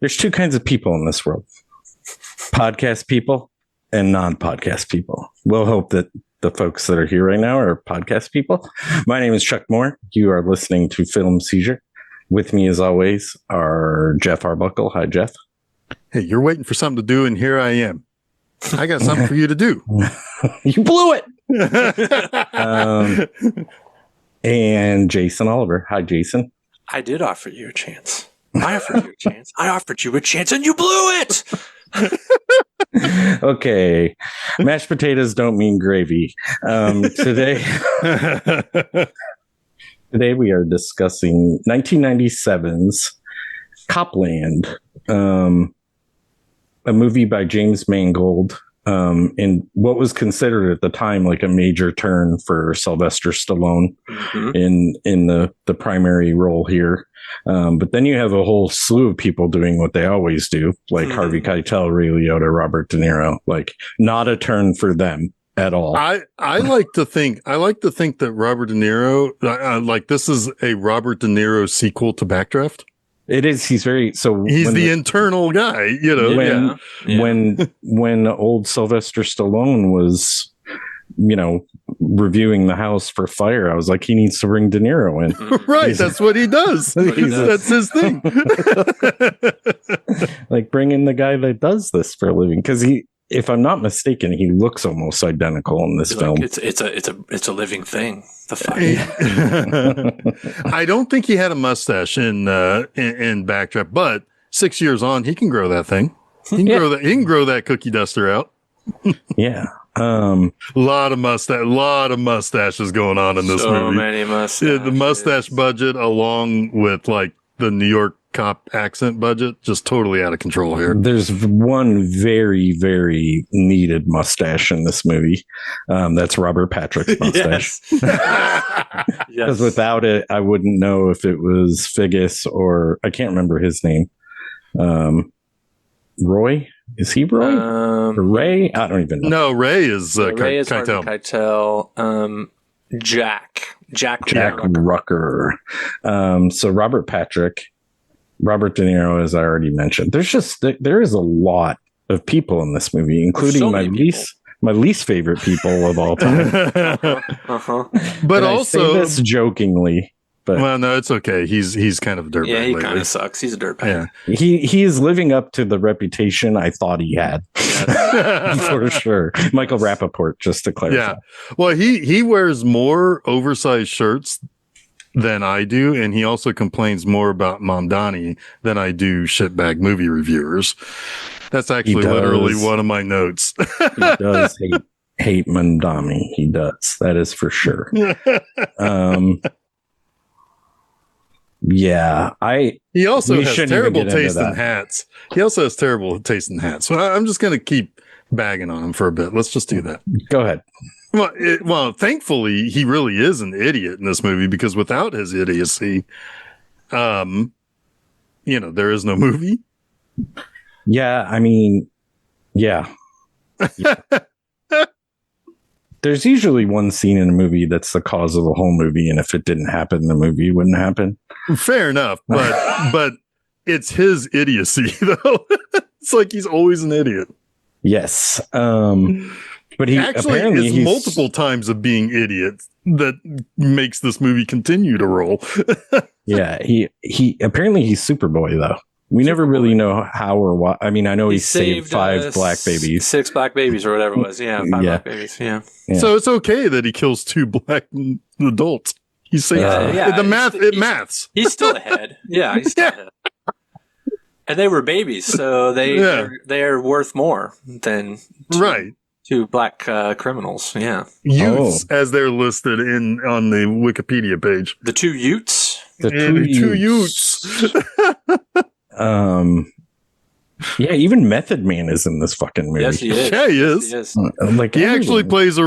There's two kinds of people in this world: podcast people and non-podcast people. We'll hope that the folks that are here right now are podcast people. My name is Chuck Moore. You are listening to Film Seizure. With me, as always, are Jeff Arbuckle. Hi, Jeff. Hey, you're waiting for something to do, and here I am. I got something for you to do. You blew it. And Jason Oliver. Hi, Jason. I did offer you a chance. I offered you a chance. I offered you a chance, and you blew it. Okay. Mashed potatoes don't mean gravy. Today we are discussing 1997's Copland, a movie by James Mangold, in what was considered at the time like a major turn for Sylvester Stallone in the primary role here. But then you have a whole slew of people doing what they always do, like Harvey Keitel, Ray Liotta, Robert DeNiro. Like, not a turn for them at all. I like to think that Robert De Niro, like this is a Robert De Niro sequel to Backdraft. It is. He's the internal guy, you know. When old Sylvester Stallone was, reviewing the house for fire, I was like, he needs to bring De Niro in. Right. That's what he does. That's his thing. Like, bring in the guy that does this for a living. Because if I'm not mistaken, he looks almost identical in this film. Like it's a living thing. The fire. I don't think he had a mustache in Backdraft, but 6 years on, he can grow that thing. He can grow that cookie duster out. Yeah. A lot of mustaches going on in this movie. So many mustaches. The mustache budget, along with like the New York cop accent budget, just totally out of control here. There's one very, very needed mustache in this movie. That's Robert Patrick's mustache. Because without it, I wouldn't know if it was Figgis or I can't remember his name. Roy? Is he Roy? Or Ray? I don't even know. No, Ray is Ray is Harvey Keitel. Jack Rucker. So Robert Patrick, Robert De Niro, as I already mentioned. There is a lot of people in this movie, including my least favorite people of all time. But and also, I say this jokingly. But well, no, it's okay. He's kind of a dirtbag. Yeah, he kind of sucks. He's a dirtbag. Yeah. He is living up to the reputation I thought he had. For sure. Michael Rappaport, just to clarify. Yeah. Well, he wears more oversized shirts than I do, and he also complains more about Mamdani than I do shitbag movie reviewers. That's actually literally one of my notes. He does hate Mamdani. He does. That is for sure. Yeah, he also has terrible taste in hats. He also has terrible taste in hats. So I'm just going to keep bagging on him for a bit. Let's just do that. Go ahead. Well, thankfully, he really is an idiot in this movie, because without his idiocy, there is no movie. Yeah, I mean, yeah. There's usually one scene in a movie that's the cause of the whole movie, and if it didn't happen, the movie wouldn't happen. Fair enough, but it's his idiocy, though. It's like he's always an idiot. Yes, but he actually is multiple times of being idiot that makes this movie continue to roll. Yeah, he apparently he's Superboy, though. We never really know how or why. I mean, I know he saved 5 black babies. 6 black babies or whatever it was. Yeah, 5 black babies. Yeah. So it's okay that he kills 2 black adults. He saved maths. He's still ahead. Yeah, he's still ahead. And they were babies, so they're worth more than two black criminals. Yeah. Youths, as they're listed on the Wikipedia page. The 2 Utes. The 2 Utes. Yeah, even Method Man is in this fucking movie. Yes, he is. Yeah, he is. He is. He actually plays he's in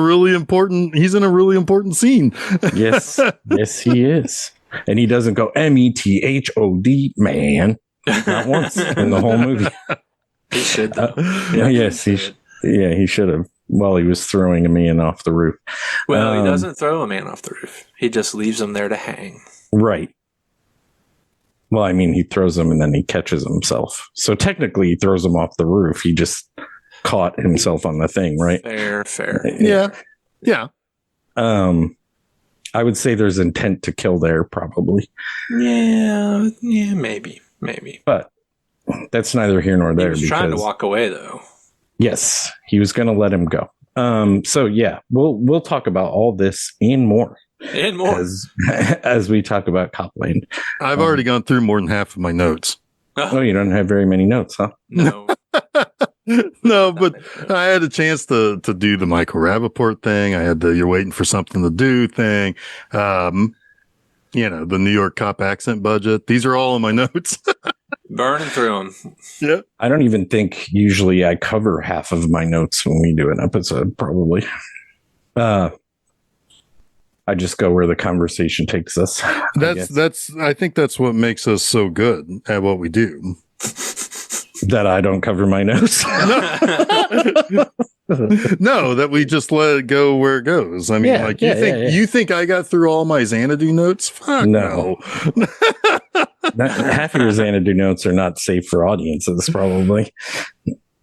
a really important scene. Yes, he is. And he doesn't go METHOD, man. Not once in the whole movie. He should, though. Yes, he should have. While he was throwing a man off the roof. Well, he doesn't throw a man off the roof. He just leaves him there to hang. Right. Well, I mean, he throws them and then he catches himself. So technically, he throws them off the roof. He just caught himself on the thing, right? Fair. Yeah. I would say there's intent to kill there, probably. Yeah, maybe. But that's neither here nor there. He was trying to walk away, though. Yes, he was going to let him go. So yeah, we'll talk about all this and more. And more. As we talk about Copland. I've already gone through more than half of my notes. Oh, you don't have very many notes, huh? No. No, but I had a chance to do the Michael Rappaport thing. I had the "you're waiting for something to do" thing. The New York cop accent budget. These are all in my notes. Burning through them. Yeah. I don't even think usually I cover half of my notes when we do an episode, probably. I just go where the conversation takes us. I think that's what makes us so good at what we do. That I don't cover my notes. No, that we just let it go where it goes. I mean, you think I got through all my Xanadu notes? Fuck no. Half of your Xanadu notes are not safe for audiences, probably.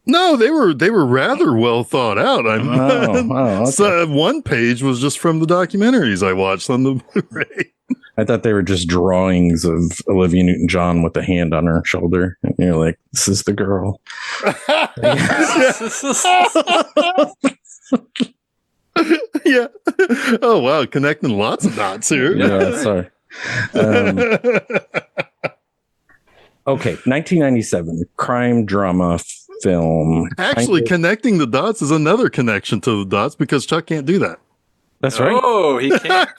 No, they were rather well thought out. Okay. So one page was just from the documentaries I watched on the Blu-ray. I thought they were just drawings of Olivia Newton-John with a hand on her shoulder. And you're like, this is the girl. Yeah. Oh, wow. Connecting lots of dots here. Yeah, sorry. Okay, 1997, crime drama film. Actually, connecting the dots is another connection to the dots because Chuck can't do that. That's right. Oh, he can't.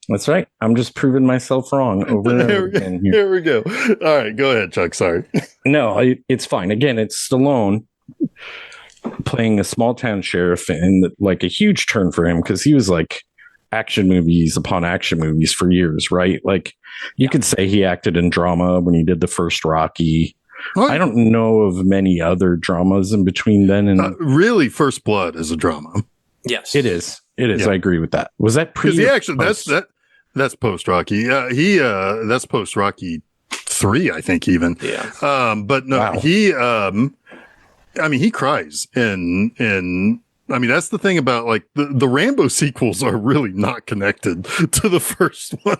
That's right. I'm just proving myself wrong over and over again. Here we go. All right, go ahead, Chuck. Sorry. No, it's fine. Again, it's Stallone playing a small town sheriff, and like a huge turn for him because he was like action movies upon action movies for years, right? Like you could say he acted in drama when he did the first Rocky. Oh, I don't know of many other dramas in between then and really. First Blood is a drama. Yes, it is. It is. Yeah. I agree with that. Was that pre? That's post Rocky. That's post Rocky 3, I think even. Yeah. But no, wow. He cries in. I mean, that's the thing about like the Rambo sequels are really not connected to the first one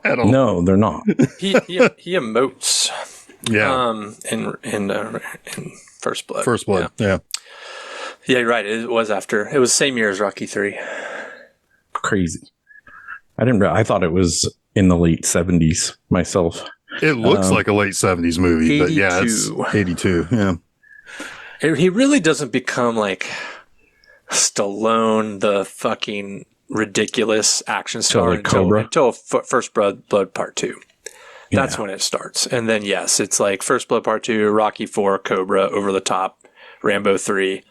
at all. No, they're not. He emotes. Yeah. In First Blood. First Blood. Yeah. Yeah, you're right. It was after. It was the same year as Rocky 3. Crazy. I thought it was in the late 70s myself. It looks like a late 70s movie, 82. But yeah, it's 82. Yeah. He really doesn't become like Stallone, the fucking ridiculous action star until First Blood Part 2. That's when it starts. And then, yes, it's like First Blood Part 2, Rocky 4, Cobra, Over the Top, Rambo 3.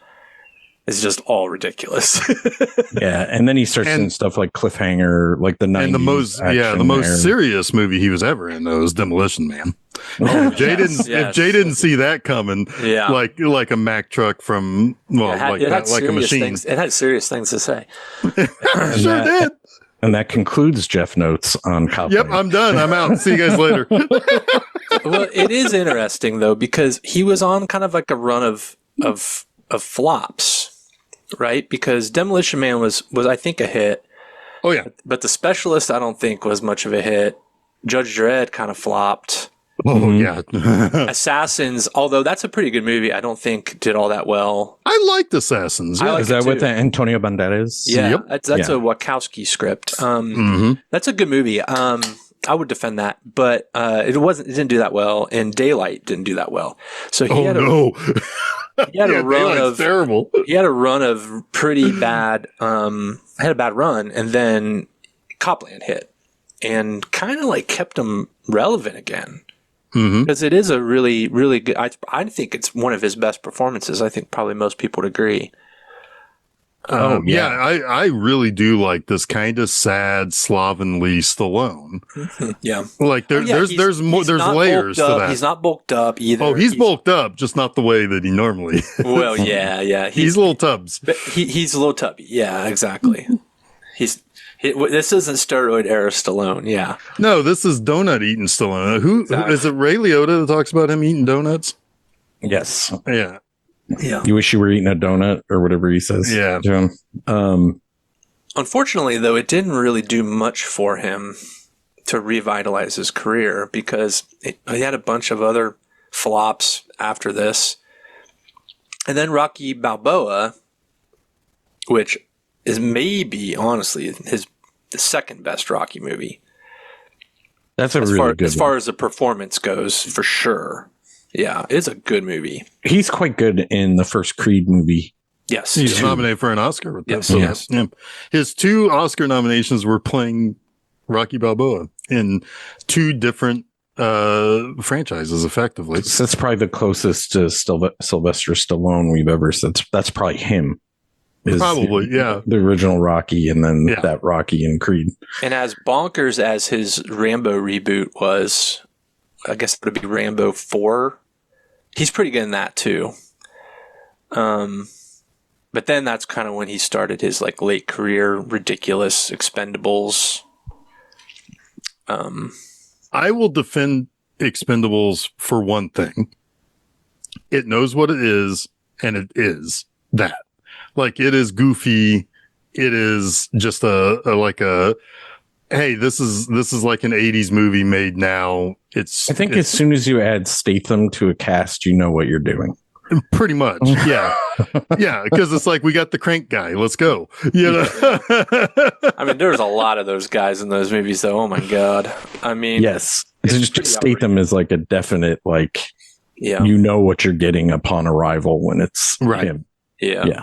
It's just all ridiculous. Yeah, and then he starts doing stuff like Cliffhanger, like the 90s. And the most serious movie he was ever in was Demolition Man. If Jay didn't see that coming, like a Mack truck from like a machine. It had serious things to say. Sure did. And that concludes Jeff Notes on Copland. Yep, I'm done. I'm out. See you guys later. Well, it is interesting though because he was on kind of like a run of flops. Right, because Demolition Man was I think a hit. Oh yeah, but The Specialist I don't think was much of a hit. Judge Dredd kind of flopped. Oh yeah, Assassins, although that's a pretty good movie, I don't think did all that well. I liked Assassins. Yeah. Is that with Antonio Banderas? Yeah, yep. that's a Wachowski script. That's a good movie. I would defend that, but it didn't do that well, and Daylight didn't do that well. So he had a run of terrible. He had a run of pretty bad. Had a bad run, and then Copland hit, and kind of like kept him relevant again. Because it is a really, really good. I think it's one of his best performances. I think probably most people would agree. I really do like this kind of sad, slovenly Stallone. Yeah, like there's layers to that. He's not bulked up either. Oh, he's bulked up, just not the way that he normally. Well, yeah. He's little tubs. But he's a little tubby. Yeah, exactly. This isn't steroid era Stallone. Yeah. No, this is donut eating Stallone. Who is it? Ray Liotta that talks about him eating donuts? Yes. Yeah. Yeah. You wish you were eating a donut or whatever he says. Yeah. John. Unfortunately, though, it didn't really do much for him to revitalize his career because he had a bunch of other flops after this. And then Rocky Balboa, which is maybe, honestly, the second best Rocky movie. That's a really good as far as the performance goes, for sure. Yeah, it's a good movie. He's quite good in the first Creed movie. Yes. He's nominated for an Oscar with Yes. that. Yes. Yeah. His 2 Oscar nominations were playing Rocky Balboa in 2 different franchises, effectively. So that's probably the closest to Sylvester Stallone we've ever said. That's probably him. Probably, yeah. The original Rocky and then that Rocky and Creed. And as bonkers as his Rambo reboot was, I guess it would be Rambo 4. He's pretty good in that too. But then that's kind of when he started his like late career ridiculous Expendables. I will defend Expendables for one thing. It knows what it is, and it is that. Like, it is goofy. It is just a hey, this is like an 80s movie made now. I think as soon as you add Statham to a cast, you know what you're doing. Pretty much. Yeah. Yeah. Because it's like, we got the crank guy. Let's go. You know? I mean, there's a lot of those guys in those movies, though. Oh my God. I mean, yes. It's just Statham is like a definite, like, yeah, you know what you're getting upon arrival when it's him. Yeah. Yeah.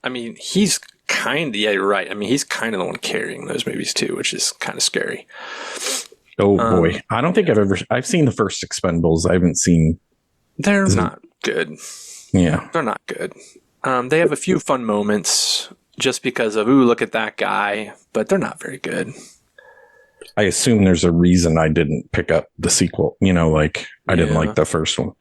I mean, he's kind of, yeah, you're right. I mean, he's kind of the one carrying those movies too, which is kind of scary. Oh boy. I don't think I've seen the first Expendables. I haven't seen. They're not good. Yeah. They're not good. They have a few fun moments just because of, ooh, look at that guy, but they're not very good. I assume there's a reason I didn't pick up the sequel. You know, like I didn't like the first one.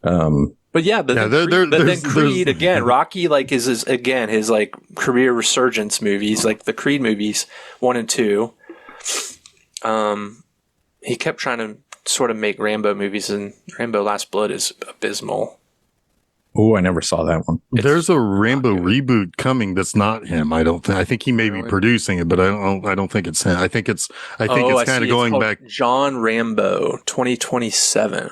But yeah, but then Creed again, Rocky like is his like career resurgence movies, like the Creed movies 1 and 2. He kept trying to sort of make Rambo movies, and Rambo Last Blood is abysmal. Oh, I never saw that one. There's a Rambo reboot coming that's not him. I don't think. I think he may be producing it, but I don't think it's him. I think it's kind of going back. John Rambo 2027.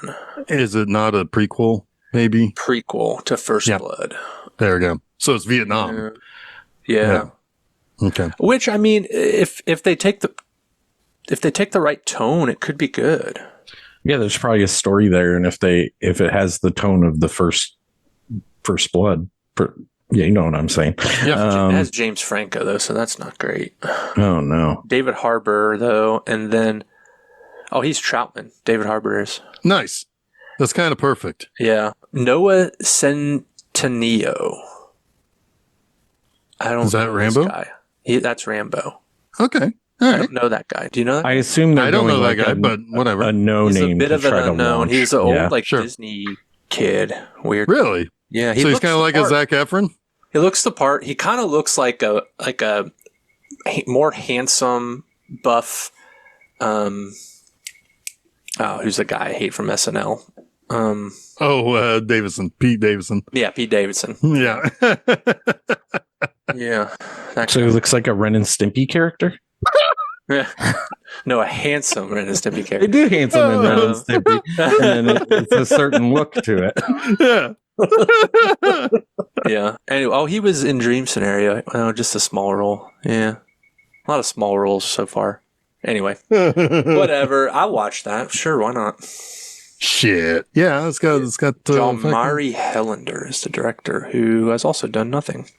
Is it not a prequel? Maybe prequel to First Blood. There we go. So it's Vietnam. Yeah. Okay. Which, I mean, if they take the right tone, it could be good. Yeah, there's probably a story there, and if it has the tone of the First Blood, you know what I'm saying. Yeah, it has James Franco though, so that's not great. Oh no, David Harbour though, and then he's Troutman. David Harbour is nice. That's kind of perfect. Yeah, Noah Centineo. I don't. Is that know Rambo? This guy. That's Rambo. Okay. All right. I don't know that guy. Do you know that? I assume I don't know that guy, but whatever. A no he's name. A bit of an unknown. He's an old Disney kid. Weird. Really? Yeah. So he's kind of like a Zac Efron. He looks the part. He kind of looks like a more handsome, buff. Who's the guy I hate from SNL? Davidson. Pete Davidson. Yeah, Pete Davidson. Yeah. Yeah. So he looks like a Ren and Stimpy character? No, a handsome Ren and Stimpy character. They do handsome in Ren and Stimpy. And then it's a certain look to it. Yeah. Yeah. Anyway, he was in Dream Scenario. Oh, just a small role. Yeah. A lot of small roles so far. Anyway. Whatever. I'll watch that. Sure, why not? Shit. Yeah, it's got Jean-Marie Hellender is the director, who has also done nothing.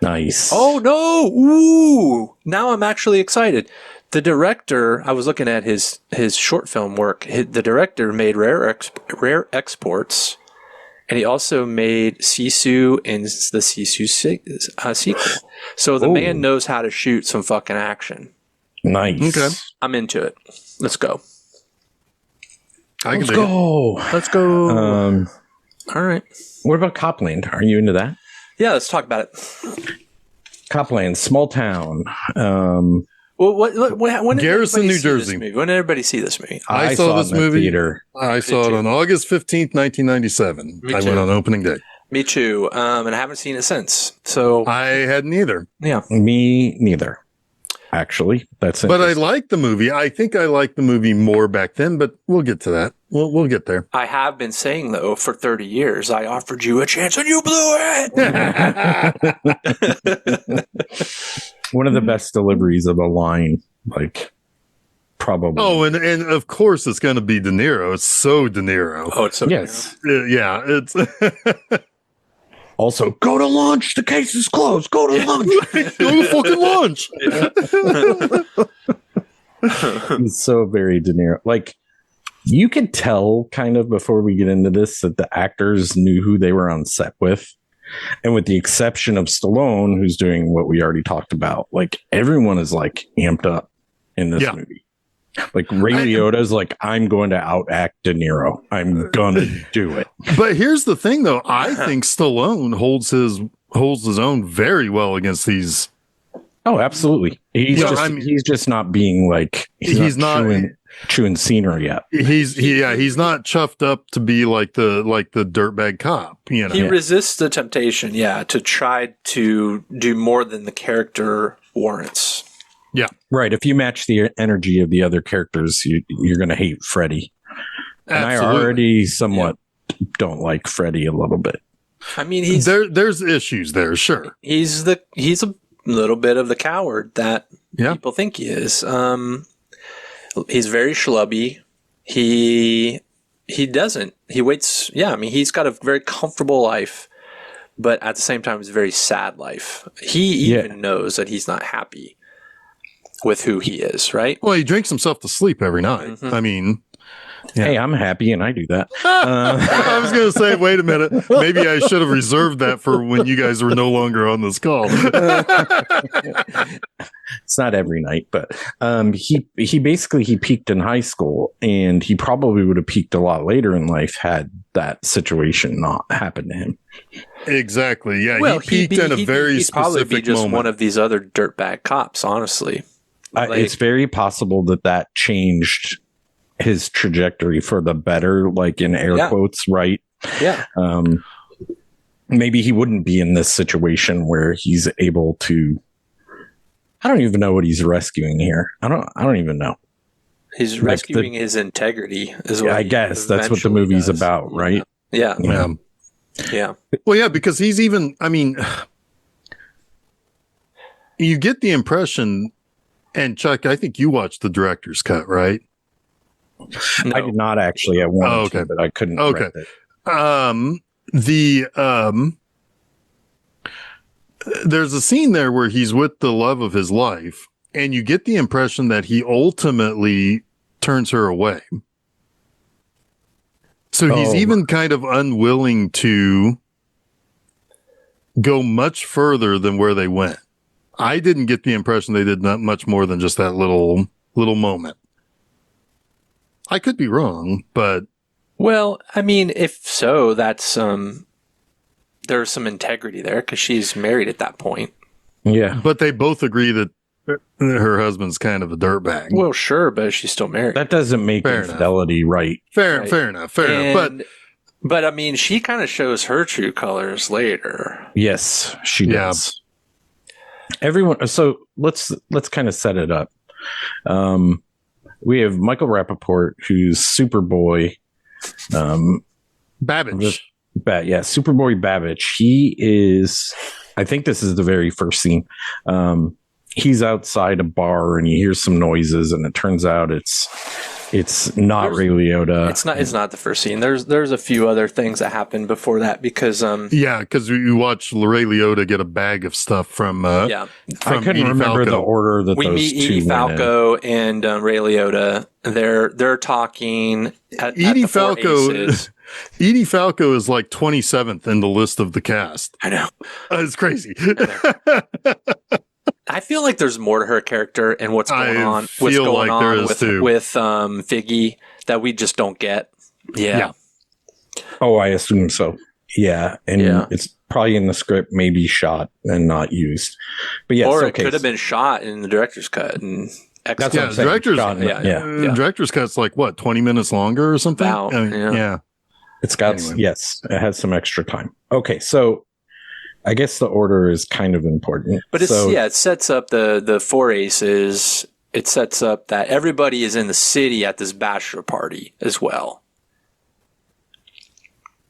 Nice. Oh no! Ooh! Now I'm actually excited. The director, I was looking at his short film work. The director made Rare Exports, and he also made Sisu and the Sisu sequel. So the man knows how to shoot some fucking action. Nice. Okay. I'm into it. Let's go. Let's go. All right. What about Copland? Are you into that? Yeah, let's talk about it. Copland, small town. Well, when did Garrison, everybody New see Jersey. this movie? When did everybody see this movie? I saw this it in the movie. theater. I saw it on August 15th, 1997. Me I too. went on opening day. Me too. And I haven't seen it since. So I hadn't either. yeah. Me neither. Actually, that's But I interesting. liked the movie. I think I liked the movie more back then, but we'll get to that. We'll get there. I have been saying, though, for 30 years, I offered you a chance and you blew it. One of the best deliveries of a line, like probably. Oh, and of course it's going to be De Niro. It's so De Niro. Oh, it's so yes. Yeah, it's Also, go to lunch. The case is closed. Go to lunch. go to fucking lunch. He's so very De Niro. Like, you could tell kind of before we get into this that the actors knew who they were on set with. And with the exception of Stallone, who's doing what we already talked about, like everyone is like amped up in this movie. Like Ray Liotta's like, I'm going to outact De Niro. I'm gonna do it. But here's the thing, though. I think Stallone holds his own very well against these. Oh, absolutely. He's just not being like he's not chewing scenery yet. He's not chuffed up to be like the dirtbag cop. You know, He resists the temptation, to try to do more than the character warrants. Yeah, right. If you match the energy of the other characters, you're going to hate Freddy. And I already somewhat don't like Freddy a little bit. I mean, there's issues there, sure. He's a little bit of the coward that people think he is. He's very schlubby. He doesn't. He waits. Yeah, I mean, he's got a very comfortable life, but at the same time, it's a very sad life. He even knows that he's not happy with who he is, right? Well, he drinks himself to sleep every night. Mm-hmm. I mean, hey, I'm happy and I do that. I was going to say, wait a minute. Maybe I should have reserved that for when you guys were no longer on this call. It's not every night, but he peaked in high school, and he probably would have peaked a lot later in life had that situation not happened to him. Exactly. Yeah, well, he peaked in a very he'd specific probably be just moment. one of these other dirtbag cops, honestly. It's very possible that changed his trajectory for the better, like in air quotes, right? Yeah. Maybe he wouldn't be in this situation where he's able to. I don't even know what he's rescuing here. I don't even know. He's rescuing his integrity, is what I guess that's what the movie's about, right? Yeah. Well, yeah, because he's even. I mean, you get the impression. And Chuck, I think you watched the director's cut, right? No. I did not actually. I wanted to, but I couldn't. Okay. There's a scene there where he's with the love of his life, and you get the impression that he ultimately turns her away. So he's even kind of unwilling to go much further than where they went. I didn't get the impression they did not much more than just that little moment. I could be wrong, but well, I mean, if so, that's there's some integrity there because she's married at that point. Yeah, but they both agree that her husband's kind of a dirtbag. Well, sure, but she's still married. That doesn't make infidelity right. Fair enough. But I mean, she kind of shows her true colors later. Yes, she does. Everyone. So let's kind of set it up. We have Michael Rappaport, who's Superboy. Babbage. Superboy Babbage. He is. I think this is the very first scene. He's outside a bar and you hear some noises, and it turns out it's not Ray Liotta. It's not the first scene. There's a few other things that happen before that because because you watch Ray Liotta get a bag of stuff from I couldn't remember the order that we meet Edie Falco and Ray Liotta. They're talking at Edie the Falco. Edie Falco is like 27th in the list of the cast. I know. It's crazy. I feel like there's more to her character and what's going on with Figgy that we just don't get. Yeah. Oh, I assume so. Yeah. And probably in the script, maybe shot and not used. But yes, or it could have been shot in the director's cut and that's what I'm saying. Director's cut's like what, 20 minutes longer or something? Yeah. It's got yes, it has some extra time. Okay, so I guess the order is kind of important. But it sets up the four aces. It sets up that everybody is in the city at this bachelor party as well.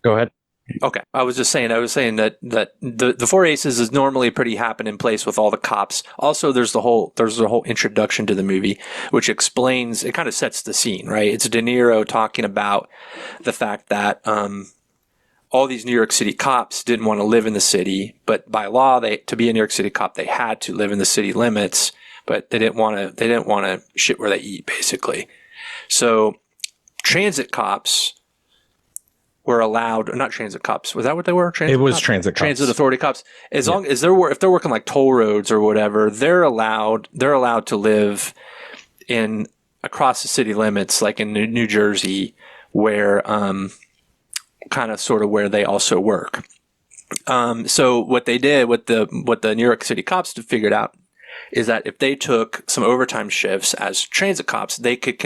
Go ahead. Okay. I was saying that the four aces is normally pretty happening in place with all the cops. Also, there's the whole introduction to the movie, which explains, it kind of sets the scene, right? It's De Niro talking about the fact that, all these New York City cops didn't want to live in the city, but by law, to be a New York City cop, they had to live in the city limits, but they didn't want to shit where they eat, basically. So transit cops were allowed, or not transit cops. Was that what they were? Transit authority cops. Long as if they're working like toll roads or whatever, they're allowed to live across the city limits, like in New Jersey, where, kind of sort of where they also work. So what they did, what the New York City cops figured out is that if they took some overtime shifts as transit cops, they could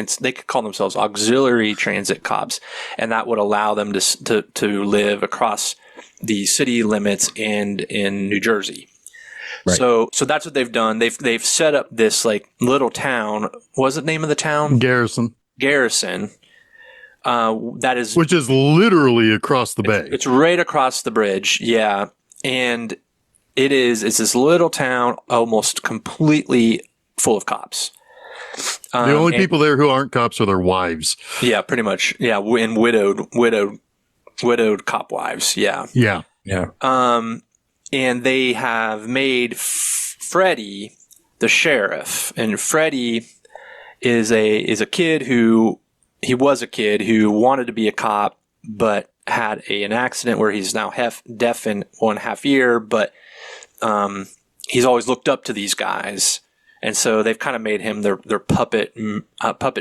call themselves auxiliary transit cops, and that would allow them to live across the city limits and in New Jersey. Right. So that's what they've done. They've set up this like little town. What was the name of the town? Garrison. Which is literally across the bay. It's right across the bridge. Yeah. And it's this little town almost completely full of cops. The only people there who aren't cops are their wives. Yeah, pretty much. Yeah. And widowed cop wives. Yeah. Yeah. Yeah. And they have made Freddie the sheriff, and Freddie is a kid who wanted to be a cop, but had an accident where he's now deaf in 1.5 years, but he's always looked up to these guys. And so they've kind of made him their puppet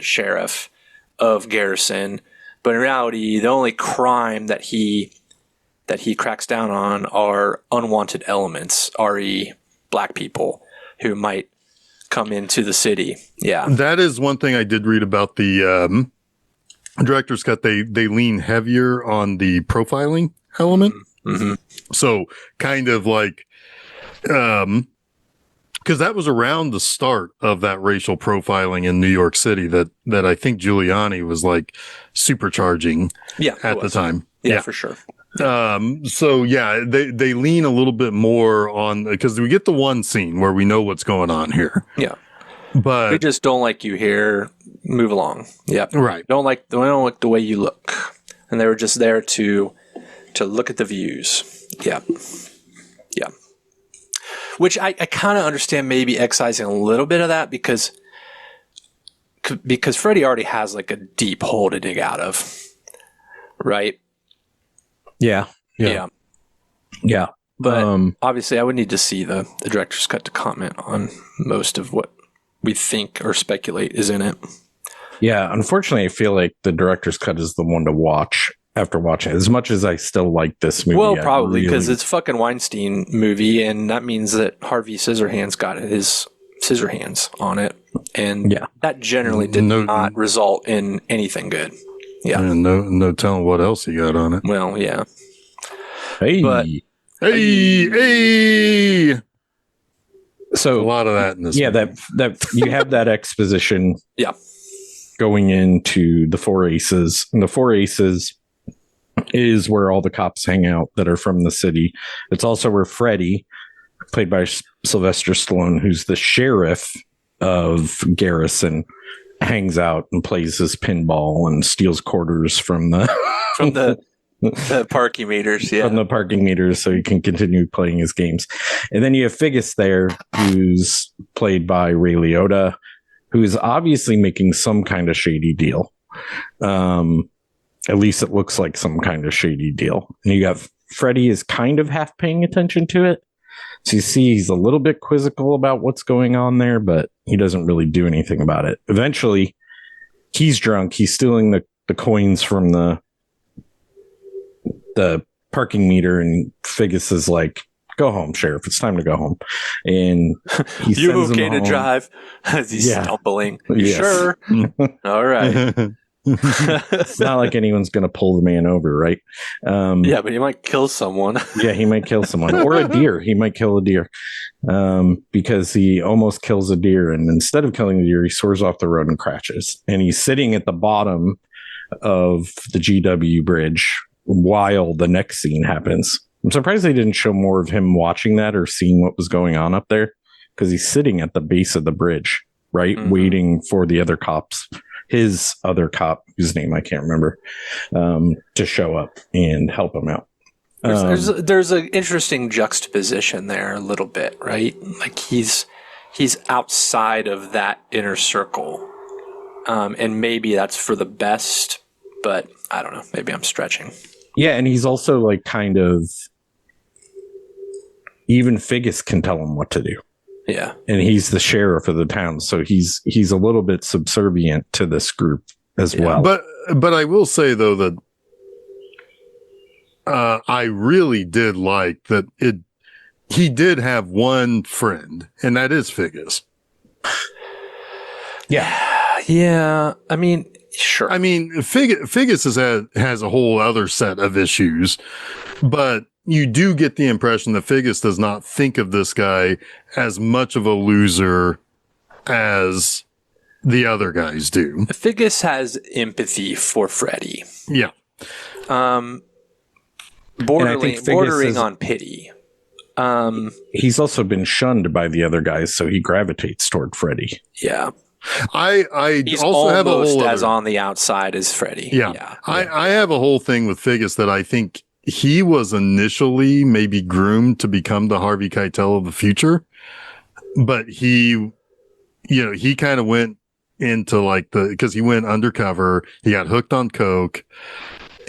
sheriff of Garrison. But in reality, the only crime that he cracks down on are unwanted elements, re black people who might come into the city. Yeah. That is one thing I did read about the director's cut. They lean heavier on the profiling element. Mm-hmm. So kind of like, because that was around the start of that racial profiling in New York City that I think Giuliani was like supercharging at the time. Yeah, for sure. So yeah, they lean a little bit more on, because we get the one scene where we know what's going on here. Yeah. But we just don't like you here. Move along. Yeah. Right. Don't like the way you look. And they were just there to look at the views. Yeah. Yeah. Which I kind of understand maybe excising a little bit of that because Freddie already has like a deep hole to dig out of. Right? Yeah. But obviously I would need to see the director's cut to comment on most of what we think or speculate is in it. Yeah, unfortunately, I feel like the director's cut is the one to watch after watching it. As much as I still like this movie. Well, probably because it's fucking Weinstein movie, and that means that Harvey Scissorhands got his scissor hands on it, and that generally did not result in anything good. Yeah, and no telling what else he got on it. Well, yeah. Hey. So a lot of that in this. Yeah, movie. that you have that exposition. Yeah. Going into the Four Aces, and the Four Aces is where all the cops hang out that are from the city. It's also where Freddie, played by Sylvester Stallone, who's the sheriff of Garrison, hangs out and plays his pinball and steals quarters from the parking meters, from the parking meters, so he can continue playing his games. And then you have Figgis there, who's played by Ray Liotta, who is obviously making some kind of shady deal. At least it looks like some kind of shady deal. And you got Freddie is kind of half paying attention to it. So you see he's a little bit quizzical about what's going on there, but he doesn't really do anything about it. Eventually, he's drunk. He's stealing the coins from the parking meter, and Figgis is like, "Go home, Sheriff. It's time to go home." And he You sends okay him to home. drive? As he's stumbling. You Yes. sure? All right. It's not like anyone's going to pull the man over, right? Yeah, but he might kill someone. Yeah, he might kill someone or a deer. He might kill a deer because he almost kills a deer. And instead of killing the deer, he soars off the road and crashes. And he's sitting at the bottom of the GW bridge while the next scene happens. I'm surprised they didn't show more of him watching that or seeing what was going on up there, because he's sitting at the base of the bridge, right? Mm-hmm. Waiting for the other cops, his other cop, whose name I can't remember, to show up and help him out. There's an interesting juxtaposition there a little bit, right? Like he's outside of that inner circle. And maybe that's for the best, but I don't know. Maybe I'm stretching. Yeah, and he's also like kind of, even Figgis can tell him what to do. Yeah. And he's the sheriff of the town, so he's a little bit subservient to this group as well. But I will say though that I really did like that he did have one friend, and that is Figgis. Yeah. I mean, sure. I mean, Figgis has a whole other set of issues, but you do get the impression that Figgis does not think of this guy as much of a loser as the other guys do. Figgis has empathy for Freddy. Yeah. Bordering on pity. He's also been shunned by the other guys, so he gravitates toward Freddy. Yeah. He's also have a whole as on the outside as Freddy. Yeah. I have a whole thing with Figgis that I think he was initially maybe groomed to become the Harvey Keitel of the future, but he kind of went into because he went undercover, he got hooked on coke,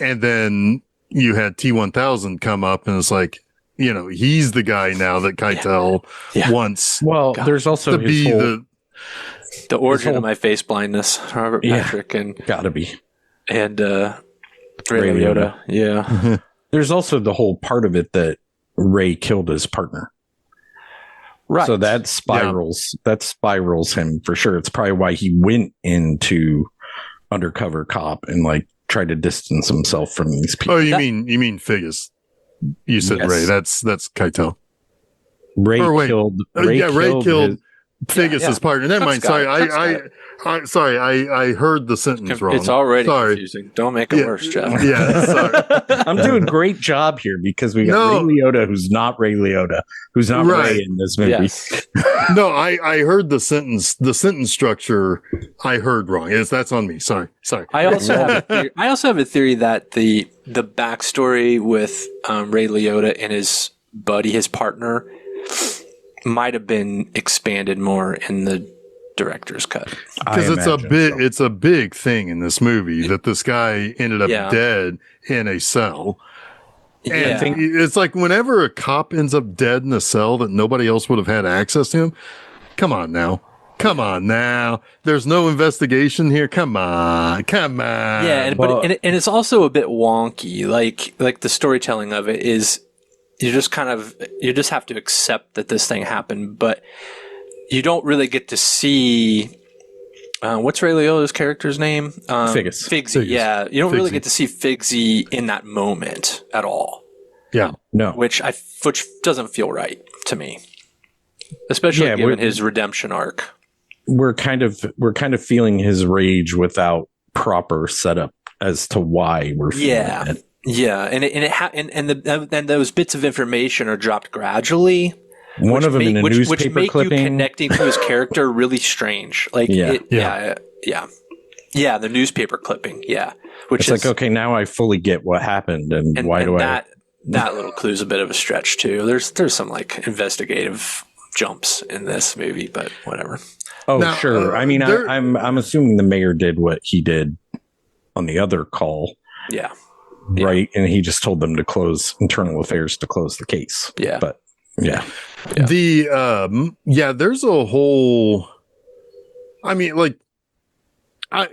and then you had T-1000 come up, and it's like, he's the guy now that Keitel wants. Well, there's also to be the origin of my face blindness, Robert Patrick, and gotta be, and Ray Liotta. Yeah. There's also the whole part of it that Ray killed his partner. Right. So that spirals him for sure. It's probably why he went into undercover cop and tried to distance himself from these people. Oh, you mean Figgis? You said Yes. Ray. That's Keitel. Ray killed Figgis' partner. Never mind. Sorry, I heard the sentence wrong. It's already confusing. Don't make it worse, Jeff. Yeah, sorry. I'm doing a great job here because we got Ray Liotta, who's not Ray Liotta, who's not Ray in this movie. Yes. No, I heard the sentence structure. I heard wrong. That's on me. Sorry. I also have a theory that the backstory with Ray Liotta and his buddy, his partner, might have been expanded more in the director's cut, because it's a big thing in this movie that this guy ended up dead in a cell. And I think it's like whenever a cop ends up dead in a cell that nobody else would have had access to him. Come on now. There's no investigation here. Come on. Yeah, and it's also a bit wonky. Like the storytelling of it is, you just have to accept that this thing happened, but you don't really get to see what's Ray Liotta's character's name? Figsy. Yeah, you don't really get to see Figsy in that moment at all. Yeah, no, which doesn't feel right to me, especially given his redemption arc. We're kind of feeling his rage without proper setup as to why we're feeling it. Yeah, and those bits of information are dropped gradually. One of them in a newspaper which make clipping. You connecting to his character really strange. The newspaper clipping. Yeah, which it's okay, now I fully get what happened and why do that little clue's a bit of a stretch too. There's some investigative jumps in this movie, but whatever. Oh, now, sure. I mean, I'm assuming the mayor did what he did on the other call. Yeah. Right. And he just told them to close internal affairs to close the case. Yeah. But yeah. There's a whole, I mean, I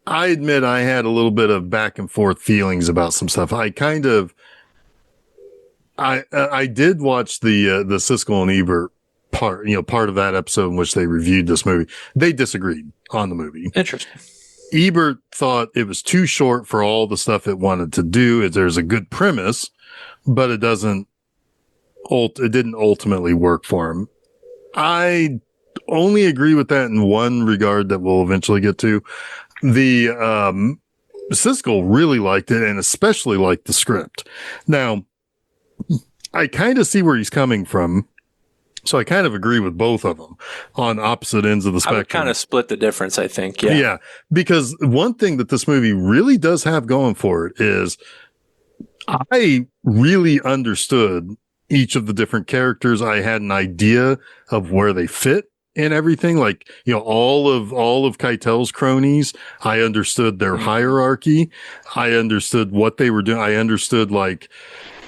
admit I had a little bit of back and forth feelings about some stuff. I kind of I did watch the Siskel and Ebert part of that episode in which they reviewed this movie. They disagreed on the movie. Interesting. Ebert thought it was too short for all the stuff it wanted to do. There's a good premise, but it didn't ultimately work for him. I only agree with that in one regard that we'll eventually get to. The Siskel really liked it and especially liked the script. Now, I kind of see where he's coming from. So I kind of agree with both of them on opposite ends of the spectrum. I would kind of split the difference, I think. Yeah. Yeah. Because one thing that this movie really does have going for it is I really understood each of the different characters. I had an idea of where they fit in everything. Like, all of Keitel's cronies, I understood their hierarchy. I understood what they were doing. I understood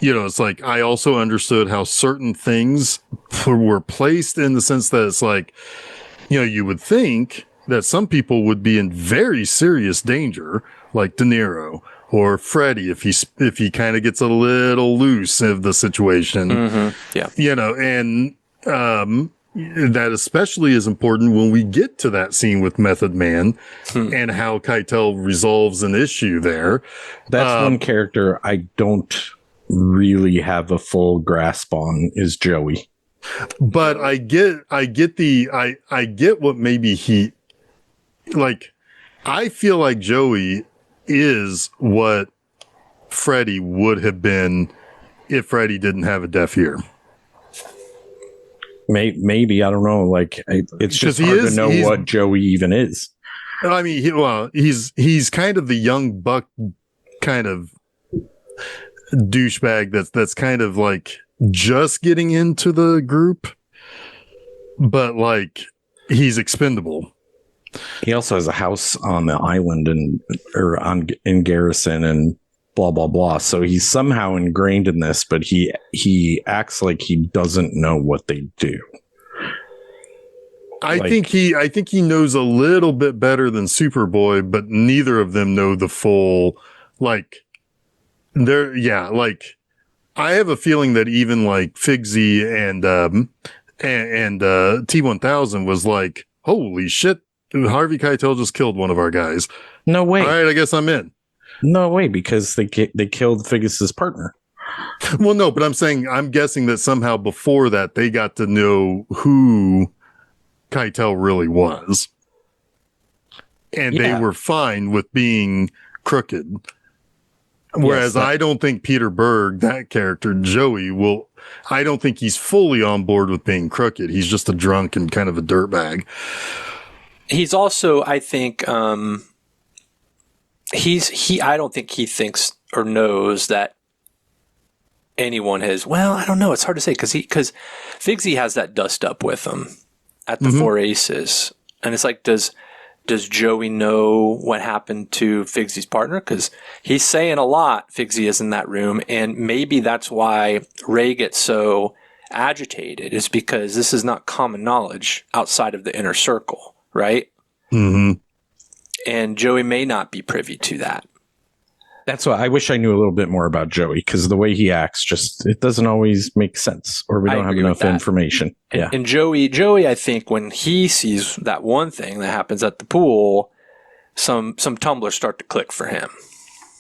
it's like, I also understood how certain things were placed in the sense that it's like, you would think that some people would be in very serious danger, like De Niro or Freddie, if he kind of gets a little loose of the situation. Mm-hmm. Yeah. And, that especially is important when we get to that scene with Method Man and how Keitel resolves an issue there. That's one character I don't really have a full grasp on is Joey. But I get what maybe he like. I feel like Joey is what Freddie would have been if Freddie didn't have a deaf ear. Maybe, I don't know. Like, it's just hard to know what Joey even is. I mean, he's kind of the young buck kind of douchebag that's kind of like just getting into the group, but like he's expendable. He also has a house on the island in Garrison and blah blah blah. So he's somehow ingrained in this, but he acts like he doesn't know what they do. I think he knows a little bit better than Superboy, but neither of them know the full I have a feeling that even like Figsy and T-1000 was like, holy shit, Harvey Keitel just killed one of our guys. No way. All right, I guess I'm in. No way, because they killed Figgis's partner. Well, no, but I'm guessing that somehow before that they got to know who Keitel really was. And they were fine with being crooked. Whereas I don't think Peter Berg, that character, Joey, I don't think he's fully on board with being crooked. He's just a drunk and kind of a dirtbag. He's also, I think, I don't think he thinks or knows that anyone has, I don't know. It's hard to say because Figsy has that dust up with him at the Four Aces. And it's like, does Joey know what happened to Figsy's partner? Because he's saying a lot, Figsy is in that room. And maybe that's why Ray gets so agitated, is because this is not common knowledge outside of the inner circle, right? Mm-hmm. And Joey may not be privy to that. That's why I wish I knew a little bit more about Joey, because the way he acts, it doesn't always make sense, or we don't have enough information. And Joey, I think when he sees that one thing that happens at the pool, some tumblers start to click for him.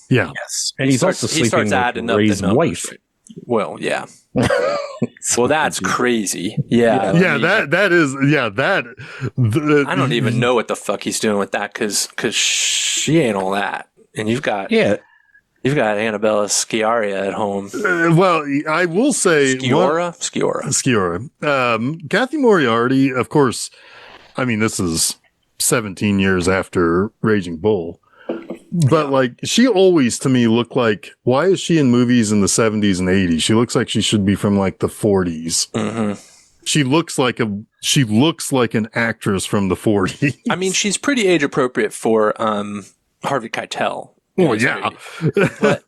Yeah. Yes. And he's also sleeping with Ray's wife. Well, yeah. Well, that's crazy. Yeah. Yeah, that is. I don't even know what the fuck he's doing with that because she ain't all that. And you've got Annabella Sciorra at home. Well, I will say Sciorra. Kathy Moriarty, of course. I mean, this is 17 years after Raging Bull. But she always to me looked like, why is she in movies in the 70s and 80s? She looks like she should be from the 40s. Mm-hmm. She looks like an actress from the 40s. I mean, she's pretty age appropriate for Harvey Keitel. Oh yeah.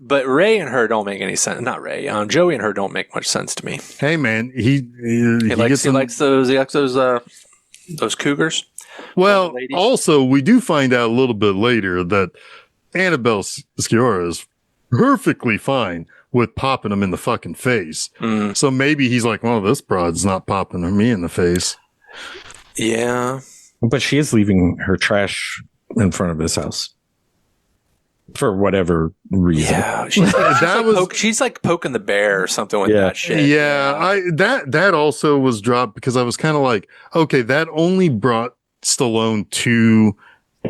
but Ray and her don't make any sense. Not Ray. Joey and her don't make much sense to me. Hey man, he likes those cougars. Well, also we do find out a little bit later that Annabelle Sciorra is perfectly fine with popping him in the fucking face. So maybe he's like, well, this broad's not popping me in the face. Yeah. But she is leaving her trash in front of his house for whatever reason. Yeah. She's like poking the bear or something with that shit. Yeah. That also was dropped because I was kind of like, okay, that only brought Stallone to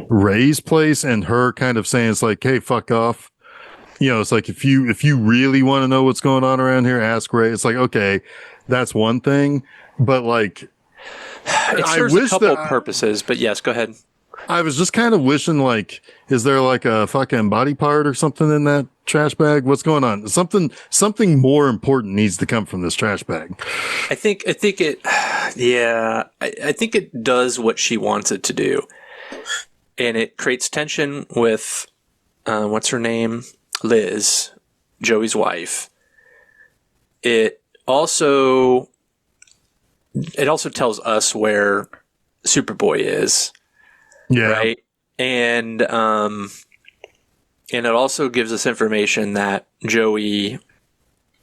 Ray's place and her kind of saying, it's like, hey, fuck off. You know, it's like, if you really want to know what's going on around here, ask Ray. It's like, okay, that's one thing. But like, it serves a couple purposes, but yes, go ahead. I was just kind of wishing, like, is there like a fucking body part or something in that trash bag? What's going on? Something more important needs to come from this trash bag. I think it does what she wants it to do. And it creates tension with, what's her name? Liz, Joey's wife. It also tells us where Superboy is. Yeah. Right. And it also gives us information that Joey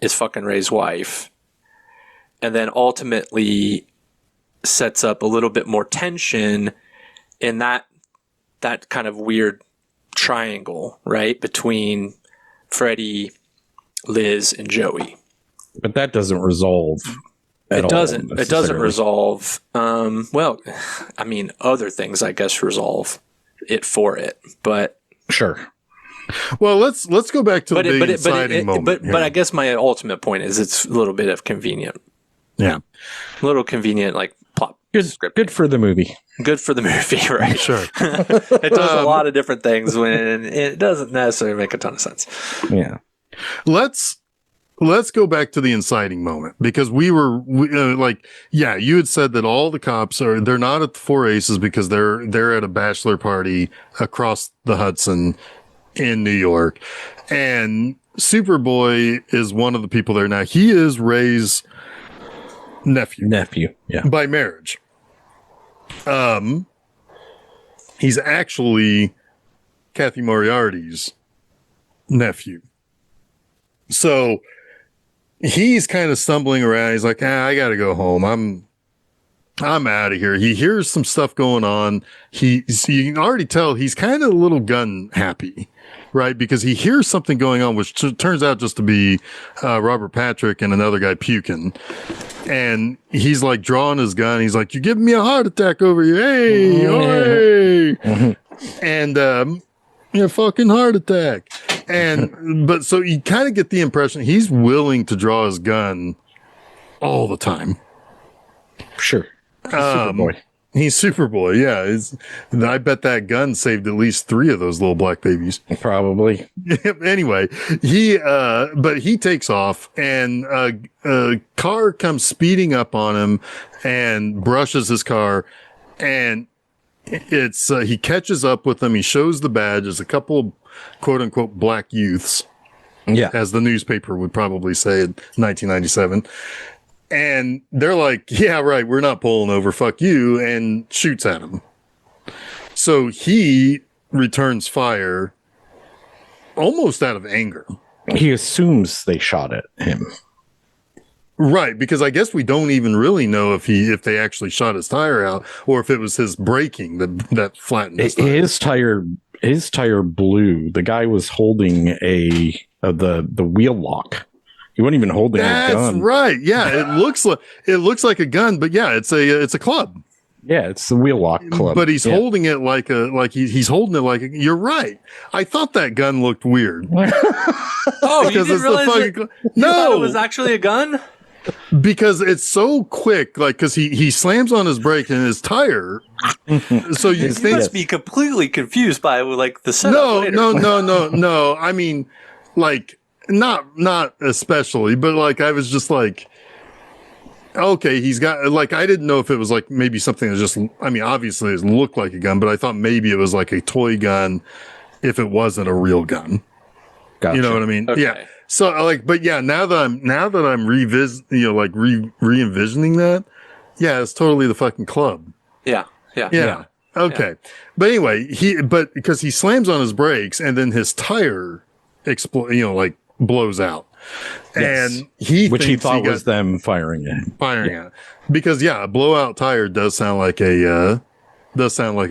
is fucking Ray's wife. And then ultimately sets up a little bit more tension in that kind of weird triangle, right? Between Freddie, Liz, and Joey. But that doesn't resolve. It doesn't resolve. Well, I mean, other things, I guess, resolve it for it, but sure. Well, let's go back to the exciting moment. But I guess my ultimate point is it's a little bit of convenient. Yeah, a little convenient, like plot. Good for the movie. Good for the movie, right? Sure. It does a lot of different things when it doesn't necessarily make a ton of sense. Yeah. Let's go back to the inciting moment because we you had said that all the cops they're not at the Four Aces because they're at a bachelor party across the Hudson in New York, and Superboy is one of the people there. Now he is Ray's nephew, yeah, by marriage. He's actually Kathy Moriarty's nephew. So he's kind of stumbling around. He's like, I gotta go home. I'm out of here. He hears some stuff going on. You can already tell he's kind of a little gun happy, right? Because he hears something going on, which turns out just to be Robert Patrick and another guy puking. And he's like drawing his gun. He's like, "You're giving me a heart attack over here. Hey, hey." And fucking heart attack. But so you kind of get the impression he's willing to draw his gun all the time. Sure. Superboy. He's Superboy. Yeah. I bet that gun saved at least 3 of those little black babies. Probably. Anyway, but he takes off and a car comes speeding up on him and brushes his car, and it's he catches up with them. He shows the badge. There's a couple of quote unquote black youths, as the newspaper would probably say in 1997, and they're like, yeah, right, we're not pulling over, fuck you, and shoots at him. So he returns fire almost out of anger. He assumes they shot at him. Right, because I guess we don't even really know if they actually shot his tire out or if it was his braking that flattened his tire. His tire blew. The guy was holding the wheel lock. He wasn't even holding a gun. That's right. Yeah, it looks like a gun, but yeah, it's a club. Yeah, it's the wheel lock club. But he's holding it he's holding it like you're right. I thought that gun looked weird. Oh, you didn't realize no, it was actually a gun? Because it's so quick, like, because he slams on his brake and his tire. So you must be completely confused by like the setup. No. I mean, like, not especially, but like I was just like, okay, he's got like I didn't know if it was like maybe something that just. I mean, obviously it looked like a gun, but I thought maybe it was like a toy gun if it wasn't a real gun. Gotcha. You know what I mean? Okay. Yeah. So like, but yeah, now that I'm re-envisioning that, yeah, it's totally the fucking club. Yeah. Okay. Yeah. But anyway, because he slams on his brakes and then his tire blows out. And which he thought was them firing it. Because a blowout tire does sound like a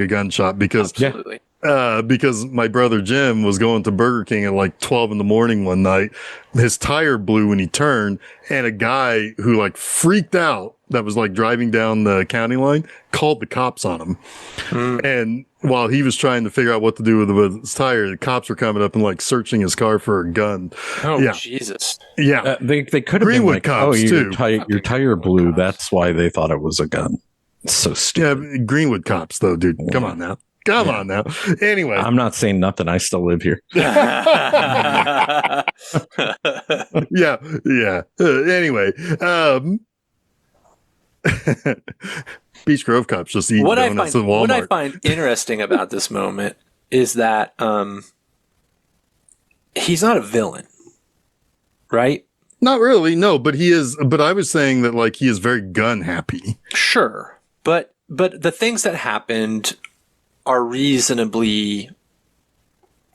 gunshot because Absolutely. Because my brother Jim was going to Burger King at like 12 in the morning one night. His tire blew when he turned, and a guy who like freaked out that was like driving down the county line called the cops on him. And while he was trying to figure out what to do with his tire, the cops were coming up and like searching his car for a gun. Oh, Jesus. Yeah. They could have been like, cops your tire blew. That's why they thought it was a gun. It's so stupid. Yeah, Greenwood cops though, dude. Come on now. Anyway. I'm not saying nothing. I still live here. Yeah. Anyway. Beach Grove cops just eat donuts at Walmart. What I find interesting about this moment is that he's not a villain, right? Not really, no, but he is. But I was saying that like he is very gun happy. Sure, but the things that happened are reasonably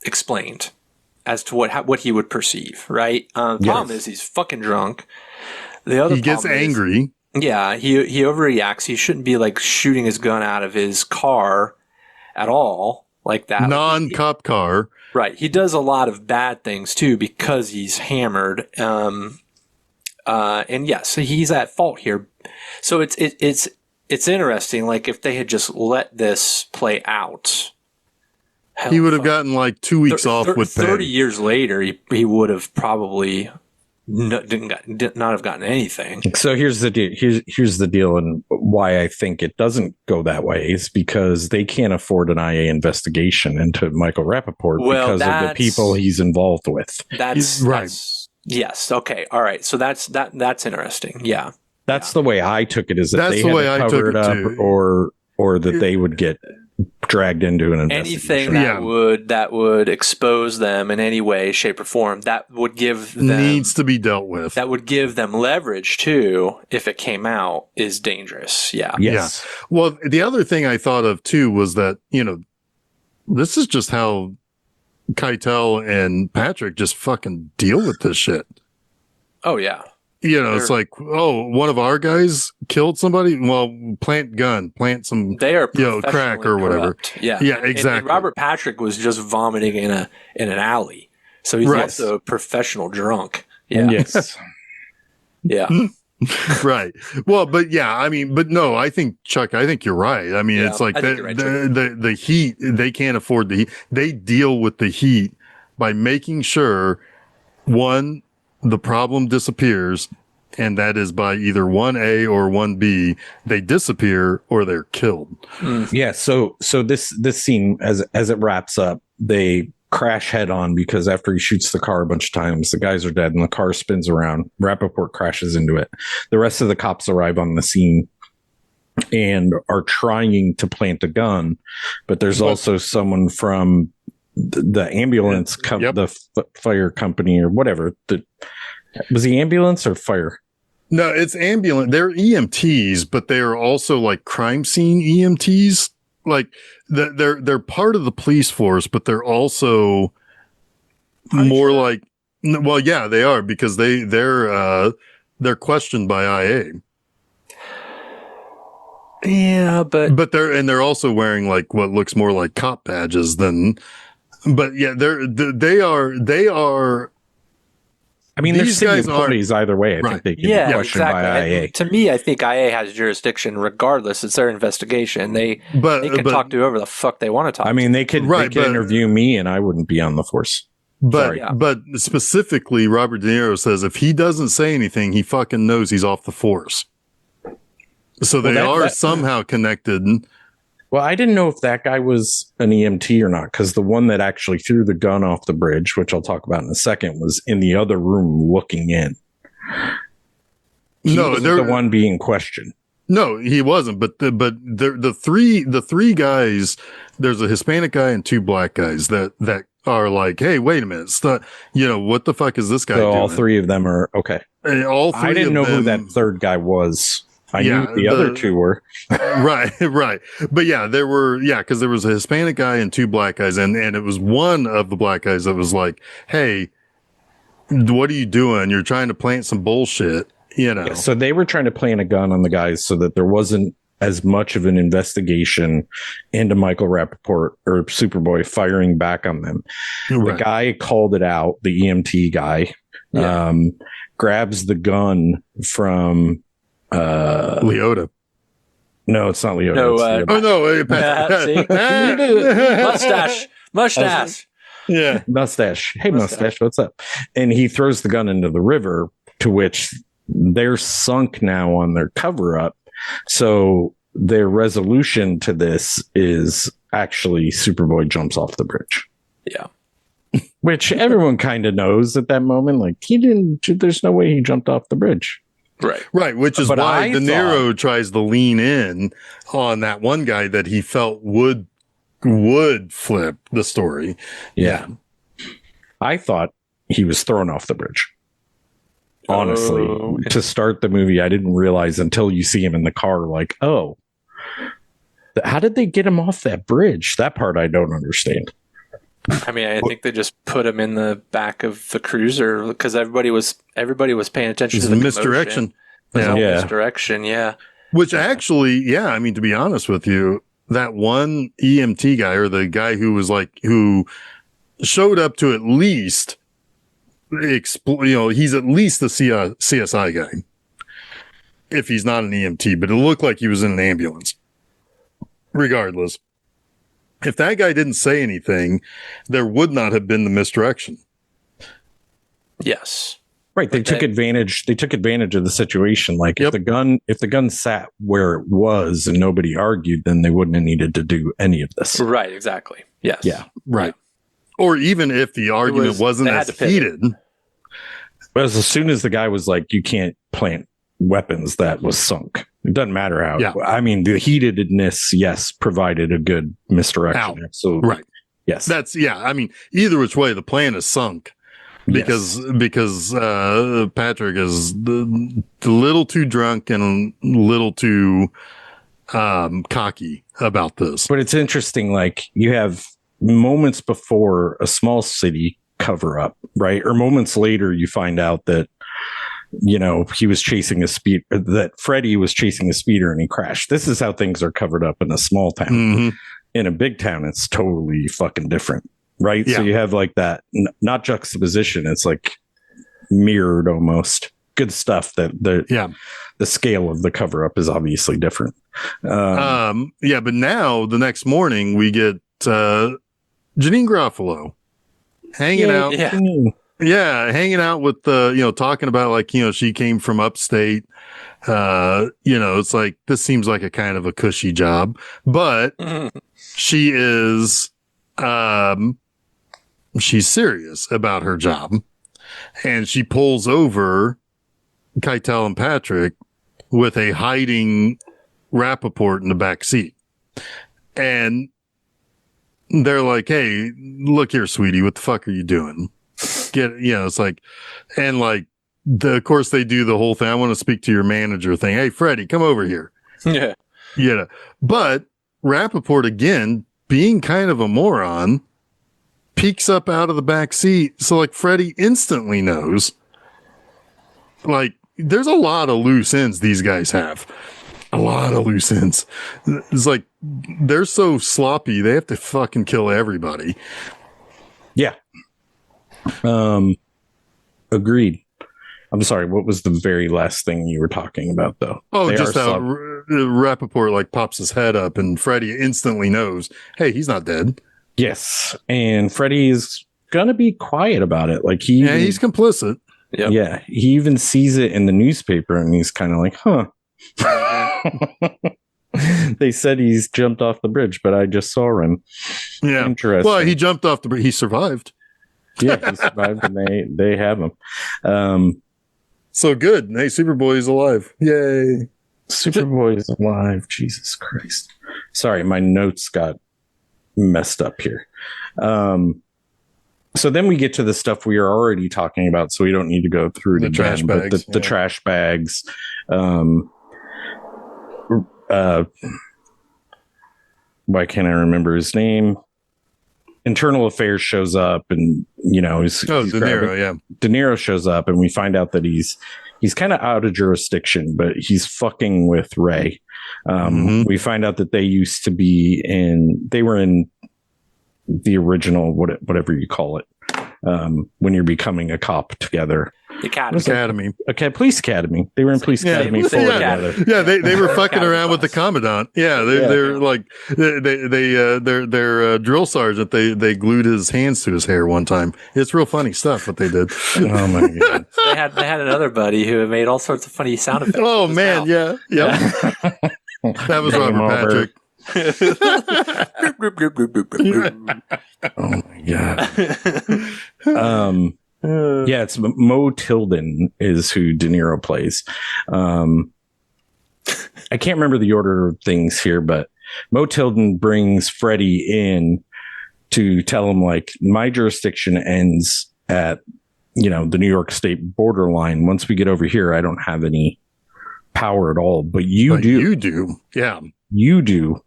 explained as to what he would perceive, right? The problem is he's fucking drunk. He gets angry. He overreacts. He shouldn't be like shooting his gun out of his car at all like that. Non-cop car. Right. He does a lot of bad things too because he's hammered. And yes, he's at fault here. So it's interesting. Like if they had just let this play out, he would have gotten like 2 weeks off with pay. 30 years later, he would have probably not have gotten anything. So here's the deal. Here's the deal, and why I think it doesn't go that way is because they can't afford an IA investigation into Michael Rappaport because of the people he's involved with. That's right. Yes. Okay. All right. So that's interesting. Yeah. That's the way I took it. Is that they had to cover it up, or that they would get dragged into an investigation. Anything that would expose them in any way, shape, or form that would give them needs to be dealt with. That would give them leverage too, if it came out, is dangerous. Yeah. Yes. Yeah. Well, the other thing I thought of too was that this is just how Keitel and Patrick just fucking deal with this shit. Oh yeah. It's like, one of our guys killed somebody. Well, plant some, they are crack or whatever. Yeah, yeah, exactly. And Robert Patrick was just vomiting in an alley, so he's also a professional drunk. Yeah. Yes. Yeah. Right. Well, but no, I think Chuck, you're right. I mean, it's like the heat. They can't afford the heat. They deal with the heat by making sure the problem disappears, and that is by either 1A or 1B. They disappear or they're killed. Yeah. So this scene, as it wraps up, they crash head on because after he shoots the car a bunch of times, the guys are dead and the car spins around. Rappaport crashes into it. The rest of the cops arrive on the scene and are trying to plant a gun, but there's also someone from the ambulance, the fire company or whatever. Was he ambulance or fire? No, it's ambulance. They're EMTs, but they are also like crime scene EMTs. Like they're part of the police force, but they're also more like, well, yeah, they are because they're questioned by IA. Yeah, but they're also wearing like what looks more like cop badges than. But yeah, they are. I mean, they're city employees either way. I think they can be questioned by IA. To me, I think IA has jurisdiction regardless. It's their investigation. They can talk to whoever the fuck they want to talk to. I mean, they could interview me and I wouldn't be on the force. But specifically, Robert De Niro says if he doesn't say anything, he fucking knows he's off the force. So they are somehow connected. Well, I didn't know if that guy was an EMT or not, because the one that actually threw the gun off the bridge, which I'll talk about in a second, was in the other room looking in. He wasn't the one being questioned. No, he wasn't. But the three guys, there's a Hispanic guy and two black guys that are like, hey, wait a minute, what the fuck is this guy doing? All three of them are okay. I didn't know who that third guy was. I knew the other two were. Right. But because there was a Hispanic guy and two black guys, and it was one of the black guys that was like, hey, what are you doing? You're trying to plant some bullshit, you know. Yeah, so they were trying to plant a gun on the guys so that there wasn't as much of an investigation into Michael Rappaport or Superboy firing back on them. Right. The guy called it out, the EMT guy, grabs the gun from Liotta. No, it's not Liotta. No, See? Mustache. Yeah. Mustache. Hey, Mustache, what's up? And he throws the gun into the river, to which they're sunk now on their cover up. So their resolution to this is actually Superboy jumps off the bridge. Yeah. Which everyone kind of knows at that moment. Like, there's no way he jumped off the bridge. Right. Which is why De Niro tries to lean in on that one guy that he felt would flip the story. Yeah. I thought he was thrown off the bridge. Honestly, to start the movie, I didn't realize until you see him in the car, like, oh, how did they get him off that bridge? That part I don't understand. I mean, I think they just put him in the back of the cruiser because everybody was paying attention to the misdirection. Misdirection, yeah. Which actually, I mean, to be honest with you, that one EMT guy or the guy who showed up to at least he's at least the CSI guy. If he's not an EMT, but it looked like he was in an ambulance. Regardless, if that guy didn't say anything, there would not have been the misdirection. Yes. Right. They took advantage of the situation. Like if the gun sat where it was and nobody argued, then they wouldn't have needed to do any of this. Right, exactly. Yes. Yeah. Right. Or even if the argument wasn't as heated. But as soon as the guy was like, you can't plant weapons, that was sunk. It doesn't matter how. Yeah. I mean, the heatedness, yes, provided a good misdirection. Absolutely. Right. Yes. I mean, either which way, the plan is sunk. Because Patrick is a little too drunk and a little too cocky about this. But it's interesting, like you have moments before a small city cover up, right? Or moments later you find out that he was chasing that Freddy was chasing a speeder and he crashed. This is how things are covered up in a small town. Mm-hmm. In a big town, it's totally fucking different. Right. Yeah. So you have like that, not juxtaposition. It's like mirrored almost. Good stuff that the scale of the cover up is obviously different. But now the next morning we get Janine Garofalo hanging out. Yeah. Hanging out with talking about like, she came from upstate. It's like, this seems like a kind of a cushy job, but she is, she's serious about her job, and she pulls over Keitel and Patrick with a hiding Rappaport in the back seat. And they're like, hey, look here, sweetie, what the fuck are you doing? It's like, and like, of course they do the whole thing. I want to speak to your manager thing. Hey, Freddie, come over here. Yeah. But Rappaport, again, being kind of a moron, peeks up out of the back seat. So like Freddie instantly knows, like, there's a lot of loose ends these guys have. A lot of loose ends. It's like, they're so sloppy. They have to fucking kill everybody. Yeah. Agreed. I'm sorry. What was the very last thing you were talking about though? Oh, just how Rappaport like pops his head up and Freddie instantly knows, hey, he's not dead. Yes. And Freddie is going to be quiet about it. Like he's complicit. Yep. Yeah. He even sees it in the newspaper and he's kind of like, huh. They said he's jumped off the bridge, but I just saw him. Yeah. Interesting. Well, he jumped off the bridge. He survived. Yeah, he survived and they have him. So good. Hey, Superboy is alive. Yay. Superboy is alive. Jesus Christ. Sorry, my notes got messed up here. So then we get to the stuff we are already talking about, so we don't need to go through the trash bags. The trash bags. Why can't I remember his name? Internal Affairs shows up, and he's De Niro, De Niro shows up, and we find out that he's kind of out of jurisdiction, but he's fucking with Ray. We find out that they were in the original, whatever you call it, when you're becoming a cop together. Academy. Okay, police academy. They were in police academy together. Yeah, they were fucking around with the commandant. Yeah, they're like their drill sergeant. They glued his hands to his hair one time. It's real funny stuff what they did. Oh my god. They had another buddy who made all sorts of funny sound effects. Oh man, yeah. That was Robert Patrick. Oh my god. Yeah, it's Mo Tilden is who De Niro plays. I can't remember the order of things here, but Mo Tilden brings Freddie in to tell him, like, my jurisdiction ends at, the New York State borderline. Once we get over here, I don't have any power at all, but you do. You do. Yeah. You do.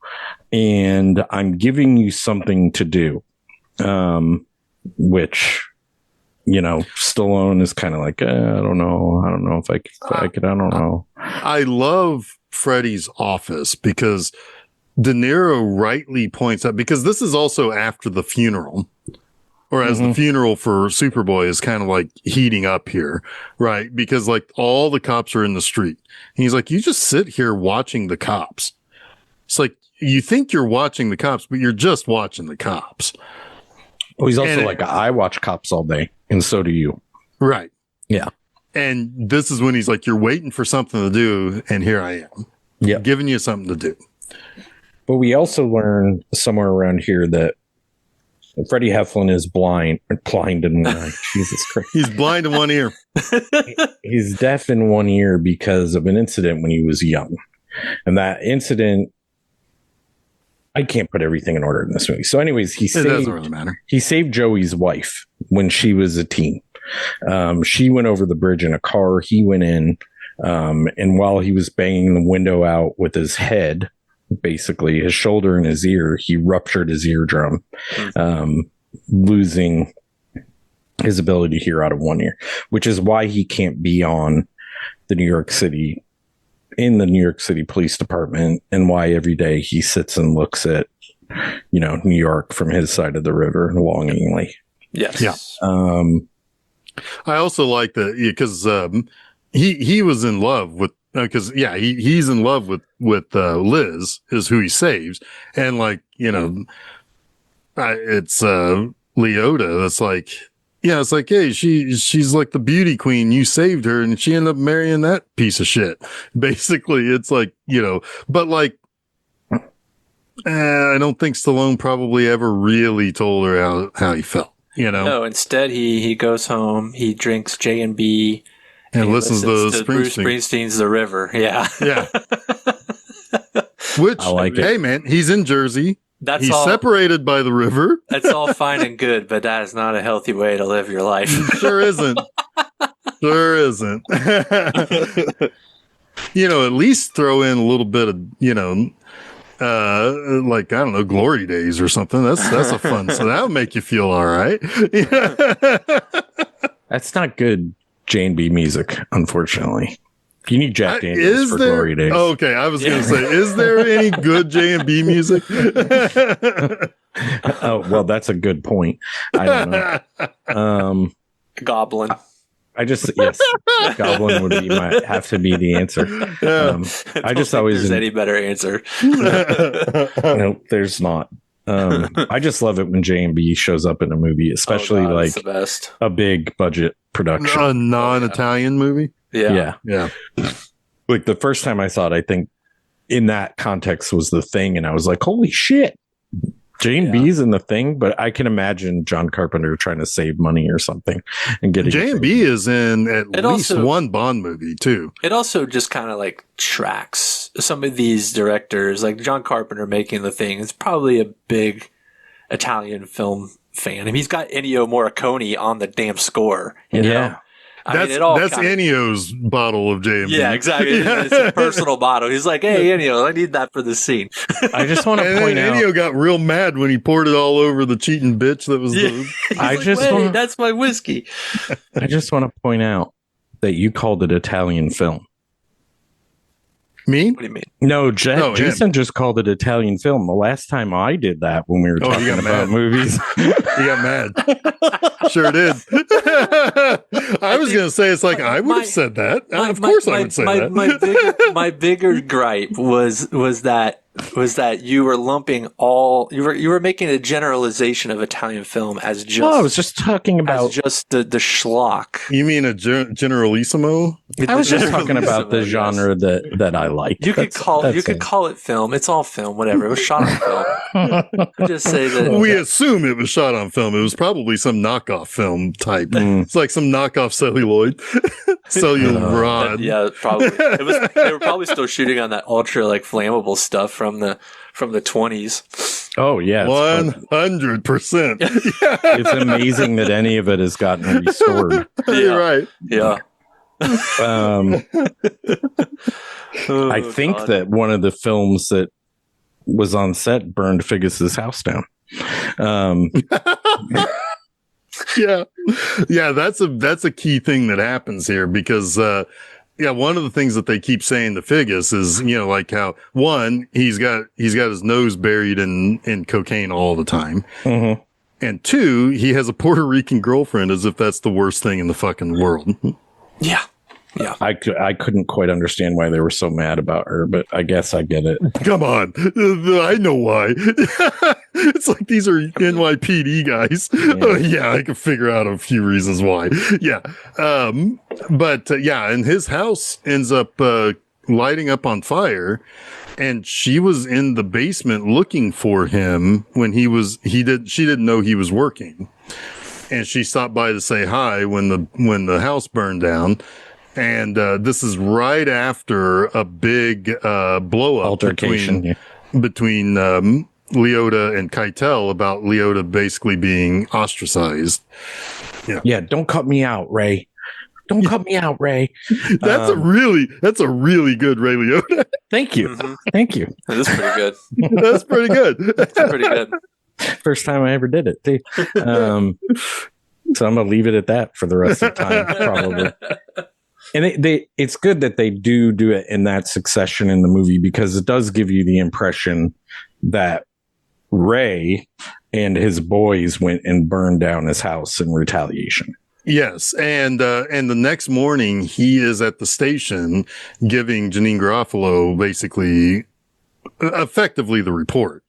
And I'm giving you something to do. Which... Stallone is kind of like, I don't know if I could, I don't know. I love Freddie's office because De Niro rightly points out, because this is also after the funeral, or as the funeral for Superboy is kind of like heating up here, right? Because like all the cops are in the street. And he's like, you just sit here watching the cops. It's like, you think you're watching the cops, but you're just watching the cops. Oh, he's also like, I watch cops all day, and so do you. Right. Yeah. And this is when he's like, you're waiting for something to do, and here I am. Yeah. Giving you something to do. But we also learn somewhere around here that Freddie Heflin is blind in one eye. Jesus Christ. He's blind in one ear. He's deaf in one ear because of an incident when he was young. And that incident... I can't put everything in order in this movie. So anyways, it doesn't really matter. He saved Joey's wife when she was a teen. She went over the bridge in a car. He went in, and while he was banging the window out with his head, basically his shoulder and his ear, he ruptured his eardrum, losing his ability to hear out of one ear, which is why he can't be in the New York City Police Department, and why every day he sits and looks at, New York from his side of the river longingly. Yes. Yeah. I also like that because he was in love with, because he's in love with Liz is who he saves, and like it's Liotta that's like. Yeah, it's like, hey, she's like the beauty queen. You saved her, and she ended up marrying that piece of shit. Basically, it's like, but like, I don't think Stallone probably ever really told her how he felt. No, instead he goes home, he drinks J&B, and listens to Bruce Springsteen's "The River." Yeah, yeah. Which, I like it. Hey man, he's in Jersey. He's separated by the river. That's all fine and good, but that is not a healthy way to live your life. Sure isn't. Sure isn't. At least throw in a little bit of, like, I don't know, Glory Days or something. That's a fun. So that'll make you feel all right. That's not good J&B music, unfortunately. You need Jack Daniels for Glory Days. Oh, okay, I was going to say, is there any good J&B music? Oh, well, that's a good point. I don't know. Goblin. Yes, Goblin would have to be the answer. I just always there's any better answer. No, there's not. I just love it when J&B shows up in a movie, especially like the best. A big budget production, a non-Italian movie. Yeah. Like the first time I saw it, I think in that context was The Thing, and I was like, "Holy shit, J&B's in The Thing." But I can imagine John Carpenter trying to save money or something and getting J&B is in at least one Bond movie too. It also just kind of like tracks some of these directors, like John Carpenter making The Thing. It's probably a big Italian film fan. I mean, he's got Ennio Morricone on the damn score. You know? That's Ennio's bottle of JMB. Yeah, exactly. It's a personal bottle. He's like, hey, Ennio, I need that for the scene. I just want to point out. Ennio got real mad when he poured it all over the cheating bitch that was that's my whiskey. I just want to point out that you called it Italian film. Me? What do you mean? No, Jason just called it Italian film. The last time I did that when we were talking about movies. He got mad. Sure did. I was going to say, it's like, I would have said that. Of course I would say that. My bigger gripe was that you were lumping you were making a generalization of Italian film as just. Oh, I was just talking about just the schlock. You mean a generalissimo? I was just talking about the genre that I like. You could call it film. It's all film, whatever. It was shot on film. Just say that we assume it was shot on film. It was probably some knockoff film type. It's like some knockoff celluloid, rod. Yeah, probably. They were probably still shooting on that ultra flammable stuff from the 20s. Oh yeah, 100%. It's amazing that any of it has gotten restored. You're right. Yeah. I think that one of the films that was on set burned Figgis's house down. Yeah, that's a key thing that happens here because one of the things that they keep saying to Figgis is, like how one, he's got his nose buried in cocaine all the time. Mm-hmm. And two, he has a Puerto Rican girlfriend as if that's the worst thing in the fucking world. Yeah. Yeah. I couldn't quite understand why they were so mad about her, but I guess I get it. Come on. I know why. It's like these are NYPD guys. Yeah. I can figure out a few reasons why. Yeah. And his house ends up lighting up on fire. And she was in the basement looking for him when she didn't know he was working. And she stopped by to say hi when the house burned down. And this is right after a big blow up altercation between Liotta and Keitel about Liotta basically being ostracized. Yeah, don't cut me out, Ray. Don't cut me out, Ray. That's a really good Ray Liotta. Thank you. Mm-hmm. Thank you. That is pretty good. That's pretty good. That's pretty good. First time I ever did it, too. So I'm gonna leave it at that for the rest of the time, probably. And it's good that they do it in that succession in the movie because it does give you the impression that Ray and his boys went and burned down his house in retaliation. Yes, and the next morning he is at the station giving Janine Garofalo basically, effectively the report.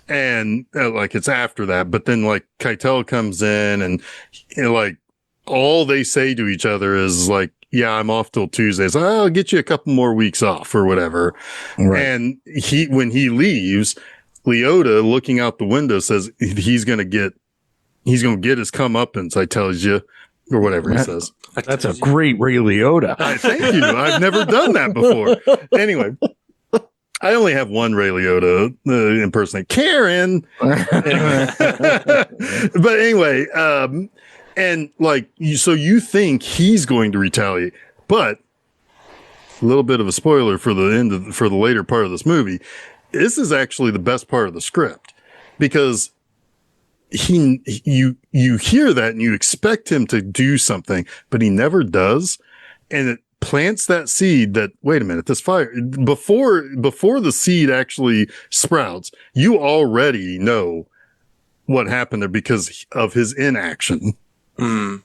And it's after that, but then Keitel comes in and all they say to each other is yeah, I'm off till Tuesday. So I'll get you a couple more weeks off or whatever. Right. And when he leaves, Liotta looking out the window says he's going to get his comeuppance, I tells you, or whatever he says. That's a great Ray Liotta. Thank you. I've never done that before. Anyway, I only have one Ray Liotta impersonate. Karen. Anyway. But anyway, and so you think he's going to retaliate, but a little bit of a spoiler for the later part of this movie. This is actually the best part of the script because you hear that and you expect him to do something, but he never does. And it plants that seed that, wait a minute, this fire before the seed actually sprouts, you already know what happened there because of his inaction. Mm.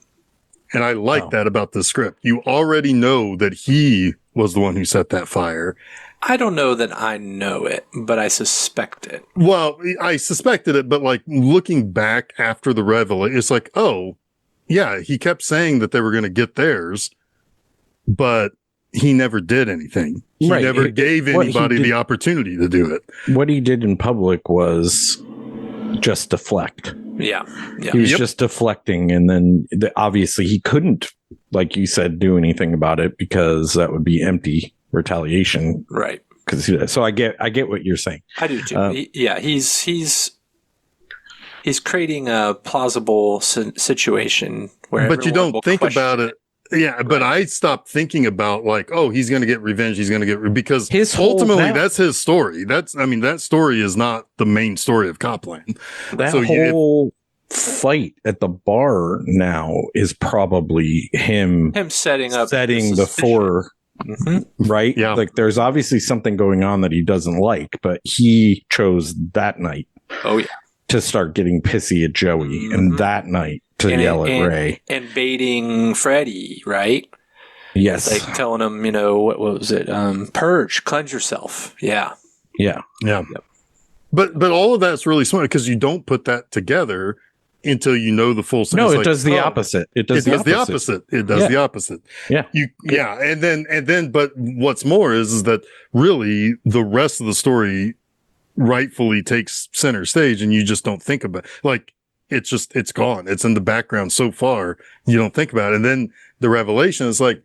And I like that about the script. You already know that he was the one who set that fire. I don't know that I know it, but I suspect it. Well, I suspected it, but looking back after the revelation, it's oh, yeah, he kept saying that they were going to get theirs, but he never did anything. He never gave anybody the opportunity to do it. What he did in public was just deflect. Yeah. He was just deflecting. And then obviously he couldn't, like you said, do anything about it because that would be empty retaliation. Right. So I get what you're saying. I do too. He's creating a plausible situation where, but you don't think about it Yeah, but I stopped thinking about like, oh, he's going to get revenge. He's going to get because ultimately that's his story. That story is not the main story of Copland. That whole fight at the bar now is probably him setting the four. Mm-hmm. Right? Yeah. Like there's obviously something going on that he doesn't like, but he chose that night. Oh yeah. To start getting pissy at Joey and that night to yell at Ray. And baiting Freddy, right? Yes. Like telling him, what was it? Purge, cleanse yourself. Yeah. Yeah. Yeah. Yep. But all of that's really smart because you don't put that together until you know the full sentence. No, it does the opposite. It does the opposite. It does the opposite. Yeah. And then, but what's more is that really the rest of the story rightfully takes center stage and you just don't think about it. Like it's gone. It's in the background so far. You don't think about it. And then the revelation is like,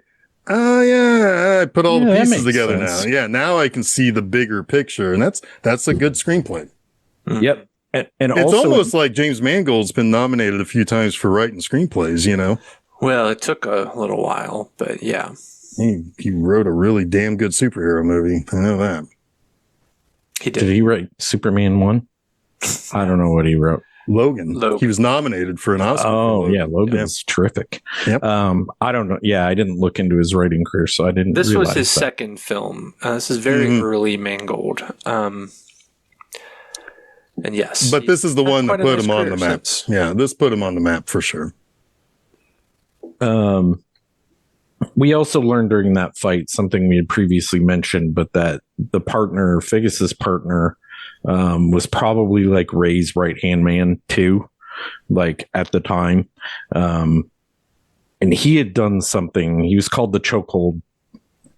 oh yeah, I put all the pieces together now. Yeah. Now I can see the bigger picture. And that's a good screenplay. Yep. And it's also, almost like James Mangold's been nominated a few times for writing screenplays, Well, it took a little while, but yeah. He wrote a really damn good superhero movie. I know that. He did. Did he write Superman 1? I don't know what he wrote. Logan. He was nominated for an Oscar. Oh, yeah. Logan's terrific. Yep. I don't know. Yeah, I didn't look into his writing career, so I didn't This realize was his that. second film. This is very early Mangold. And yes. But this is the one that put him on the map. Yeah, this put him on the map for sure. We also learned during that fight something we had previously mentioned, but that the partner, Figus's partner, was probably like Ray's right-hand man too, like at the time. And he had done something. He was called the chokehold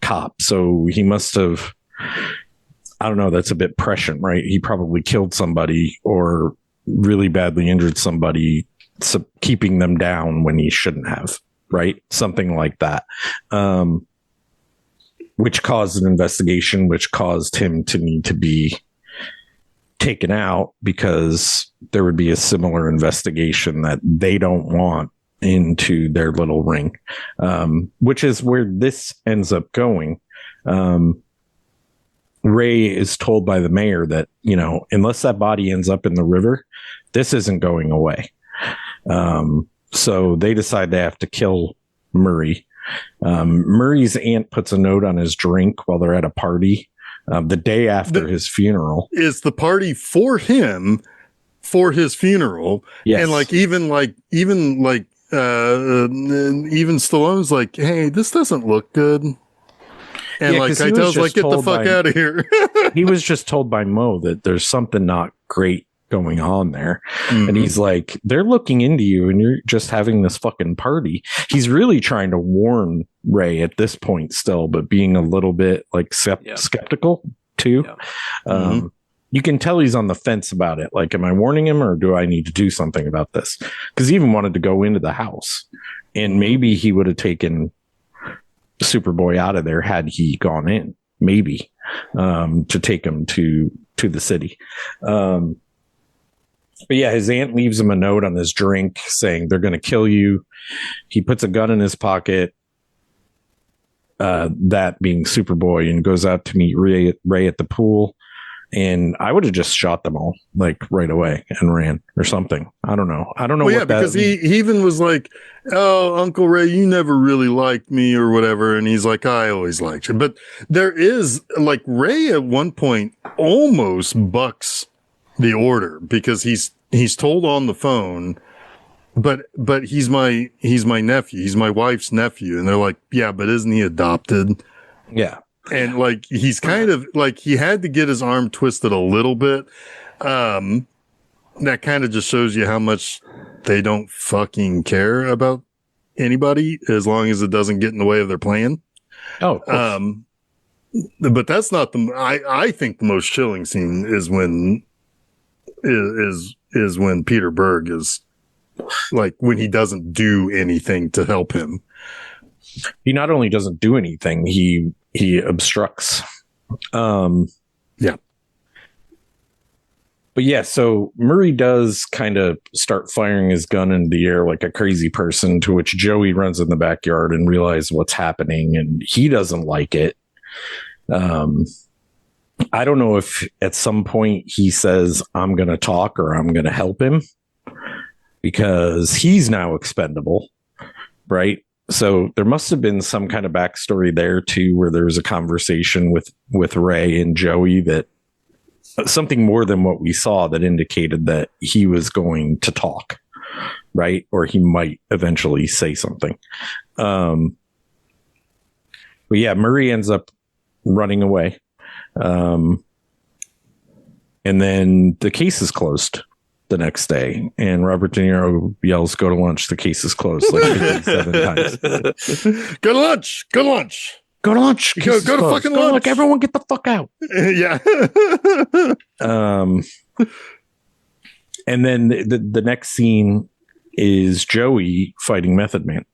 cop. So he must have, I don't know, that's a bit prescient, right? He probably killed somebody or really badly injured somebody, keeping them down when he shouldn't have. Right? Something like that. Which caused an investigation, which caused him to need to be taken out because there would be a similar investigation that they don't want into their little ring, which is where this ends up going. Ray is told by the mayor that, unless that body ends up in the river, this isn't going away. So they decide they have to kill Murray. Murray's aunt puts a note on his drink while they're at a party the day after his funeral. Is the party for him for his funeral? Yes. And even Stallone's like, hey, this doesn't look good. And Keitel's like, get the fuck out of here. He was just told by Mo that there's something not great going on there. Mm-hmm. And he's like, they're looking into you and you're just having this fucking party. He's really trying to warn Ray at this point still, but being a little bit like skeptical too. Yeah. You can tell he's on the fence about it. Like, am I warning him or do I need to do something about this? Because he even wanted to go into the house and maybe he would have taken Superboy out of there had he gone in, maybe, to take him to the city. But yeah, his aunt leaves him a note on his drink saying they're going to kill you. He puts a gun in his pocket, that being Superboy, and goes out to meet Ray at the pool. And I would have just shot them all like right away and ran or something. I don't know. Well, yeah, because he even was like, oh, Uncle Ray, you never really liked me or whatever. And he's like, I always liked you. But there is like Ray at one point almost bucks the order because he's told on the phone, but he's my nephew. He's my wife's nephew. And they're like, yeah, but isn't he adopted? Yeah. And like, he's kind of like, he had to get his arm twisted a little bit. That kind of just shows you how much they don't fucking care about anybody as long as it doesn't get in the way of their plan. Oh, but that's not I think the most chilling scene is when Peter Berg is like, when he doesn't do anything to help him. He not only doesn't do anything, he obstructs. Yeah. But yeah, so Murray does kind of start firing his gun in the air like a crazy person, to which Joey runs in the backyard and realizes what's happening, and he doesn't like it. I don't know if at some point he says, I'm going to talk or I'm going to help him, because he's now expendable, right? So there must have been some kind of backstory there too, where there was a conversation with Ray and Joey, that something more than what we saw that indicated that he was going to talk, right? Or he might eventually say something. But yeah, Murray ends up running away. And then the case is closed the next day, and Robert De Niro yells, "Go to lunch. The case is closed," like 57 times. Go to lunch. Go to lunch. Go to lunch. Go to fucking lunch. Look, everyone get the fuck out. Yeah. And then the next scene is Joey fighting Method Man,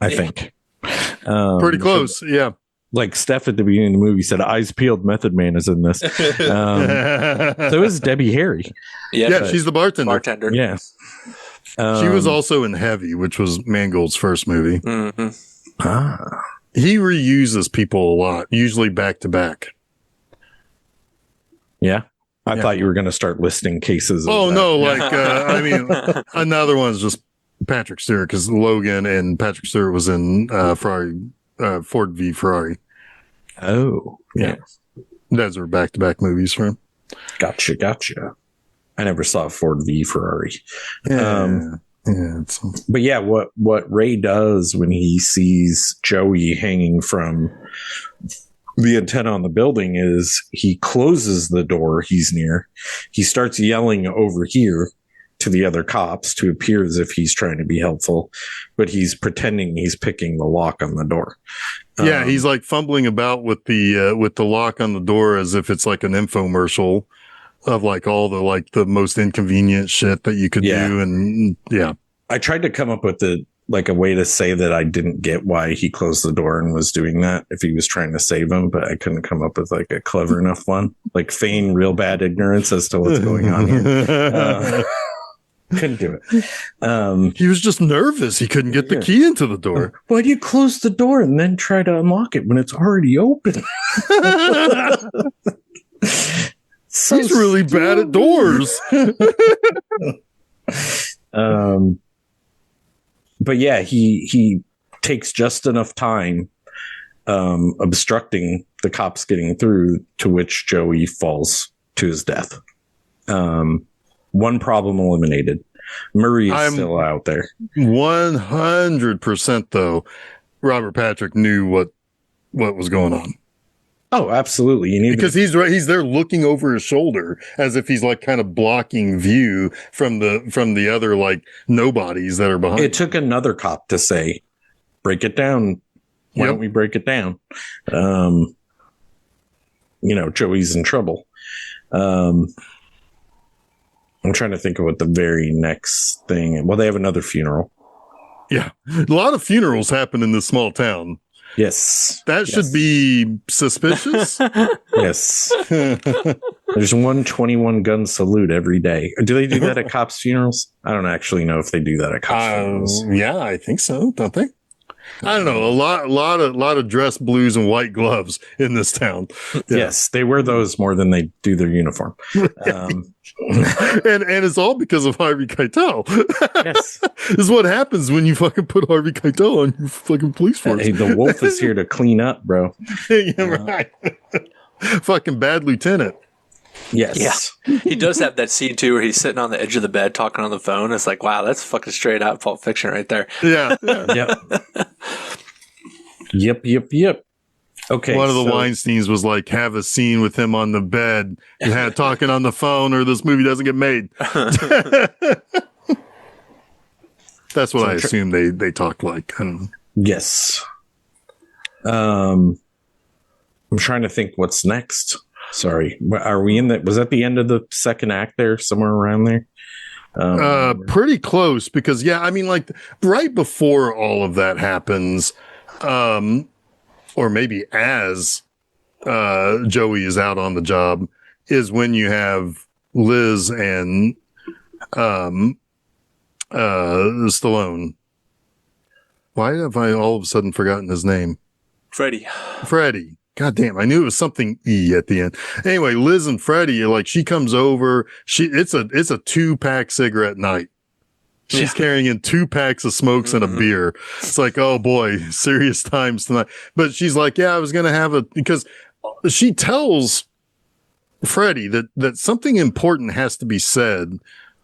I think. Pretty close. Yeah. Like Steph at the beginning of the movie said, eyes peeled, Method Man is in this. So is Debbie Harry. Yeah, she's the bartender. Yeah. She was also in Heavy, which was Mangold's first movie. Mm-hmm. He reuses people a lot, usually back to back. Yeah. I thought you were going to start listing cases. Oh, no. Like, I mean, another one's just Patrick Stewart, because Logan and Patrick Stewart was in Ford v Ferrari. Oh, yeah. Those are back to back movies for him. Gotcha. I never saw Ford v Ferrari. But yeah, what Ray does when he sees Joey hanging from the antenna on the building is he closes the door he's near. He starts yelling over here to the other cops to appear as if he's trying to be helpful, but he's pretending he's picking the lock on the door. Yeah, he's like fumbling about with the lock on the door as if it's like an infomercial of like all the like the most inconvenient shit that you could do. And yeah, I tried to come up with a way to say that I didn't get why he closed the door and was doing that if he was trying to save him, but I couldn't come up with like a clever enough one. Like feign real bad ignorance as to what's going on here. Couldn't do it. He was just nervous. He couldn't get the key into the door. Why do you close the door and then try to unlock it when it's already open? He's really bad at doors. But yeah, he takes just enough time obstructing the cops getting through, to which Joey falls to his death. One problem eliminated. Murray is still out there. 100% though, Robert Patrick knew what was going on. Oh, absolutely. Because he's right. He's there looking over his shoulder as if he's like kind of blocking view from the other like nobodies that are behind. It took another cop to say, break it down. Why don't we break it down? Joey's in trouble. I'm trying to think of what the very next thing. Well, they have another funeral. Yeah. A lot of funerals happen in this small town. Yes. That should be suspicious. Yes. There's 121 gun salute every day. Do they do that at cops' funerals? I don't actually know if they do that at cops' funerals. Yeah, I think so. Don't they? I don't know. A lot of dress blues and white gloves in this town. Yeah. Yes, they wear those more than they do their uniform. And it's all because of Harvey Keitel. Yes. This is what happens when you fucking put Harvey Keitel on your fucking police force. Hey, the wolf is here to clean up, bro. Yeah, right. Fucking bad lieutenant. Yes. Yeah. He does have that scene too where he's sitting on the edge of the bed talking on the phone. It's like, wow, that's fucking straight out Pulp Fiction right there. Yeah. Yep. Okay. One of the Weinsteins was like, have a scene with him on the bed, talking on the phone, or this movie doesn't get made. That's what I assume they talk like. I don't know. Yes. I'm trying to think what's next. Sorry. Are we in that? Was that the end of the second act there? Somewhere around there? Pretty close because, I mean, like right before all of that happens, or maybe as Joey is out on the job, is when you have Liz and Stallone. Why have I all of a sudden forgotten his name? Freddie. God damn, I knew it was something E at the end. Anyway, Liz and Freddie, like, she comes over. It's a 2-pack cigarette night. She's carrying in 2 packs of smokes and a beer. It's like, oh boy, serious times tonight. But she's like, yeah, I was going to have because she tells Freddie that something important has to be said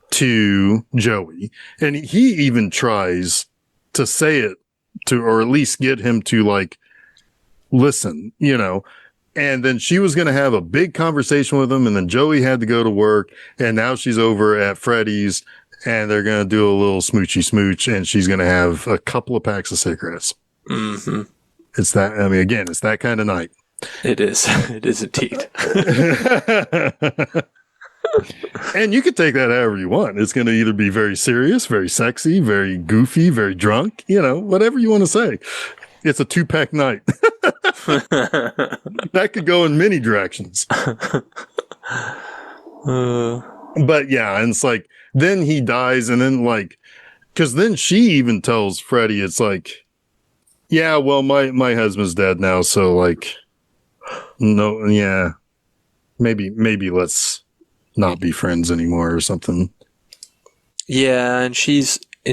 to Joey. And he even tries to say it or at least get him to, like, listen, and then she was going to have a big conversation with him. And then Joey had to go to work, and now she's over at Freddy's and they're going to do a little smoochy smooch, and she's going to have a couple of packs of cigarettes. Mm-hmm. It's that kind of night. It is. It is indeed. And you could take that however you want. It's going to either be very serious, very sexy, very goofy, very drunk, whatever you want to say. It's a 2-pack night. That could go in many directions. But yeah, and it's like, then he dies, and then, like, because then she even tells Freddie, it's like, yeah, well, my husband's dead now, so, like, no, yeah, maybe let's not be friends anymore or something. Yeah, and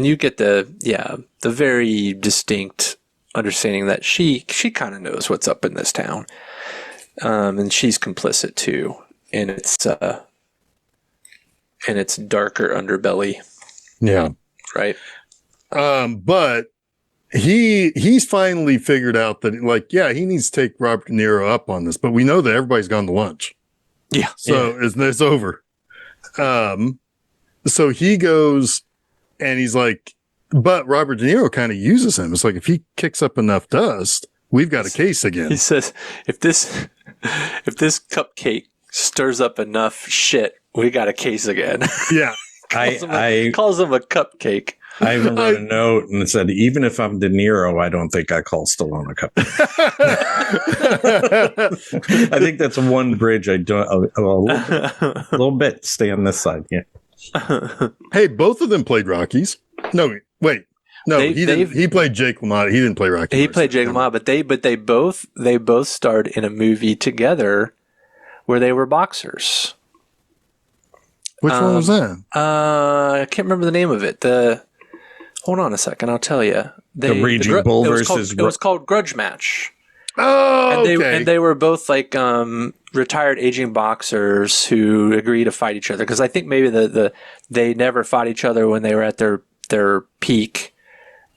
you get the very distinct understanding that she kind of knows what's up in this town, and she's complicit too in its darker underbelly. Yeah, right. But he's finally figured out that, like, yeah, he needs to take Robert De Niro up on this, but we know that everybody's gone to lunch. Yeah, so it's over. So he goes and he's like, but Robert De Niro kind of uses him. It's like, if he kicks up enough dust, we've got a case again. He says, if this cupcake stirs up enough shit, we got a case again. Yeah. calls him a cupcake. I even wrote a note and said, even if I'm De Niro, I don't think I call Stallone a cupcake. I think that's one bridge I don't a little bit stay on this side. Yeah. Hey, both of them played Rockies. No, wait. No, he didn't. He played Jake LaMotta. He didn't play Rocky. He played Jake LaMotta, but they both starred in a movie together where they were boxers. Which one was that? I can't remember the name of it. Hold on a second, I'll tell you. The Raging Bull versus... It was called Grudge Match. Oh, okay. And they were both like retired aging boxers who agree to fight each other. Because I think maybe they never fought each other when they were at their peak.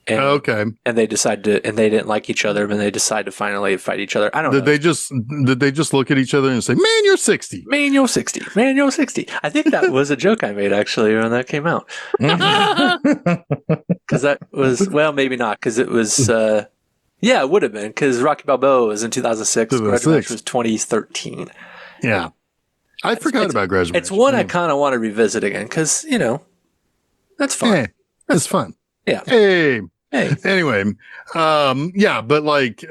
And, okay. And they decided to, and they didn't like each other, and they decided to finally fight each other. I don't know. Did they just look at each other and say, "Man, you're 60. Man, you're 60. Man, you're 60." I think that was a joke I made actually when that came out. Because that was, well, maybe not, because it was, yeah, it would have been, because Rocky Balboa was in 2006. Grudge Match was 2013. Yeah. I forgot about Grudge Match. It's one I kind of want to revisit again, because, that's fun. Yeah, it's fun. Yeah. Hey. Anyway, yeah, but like,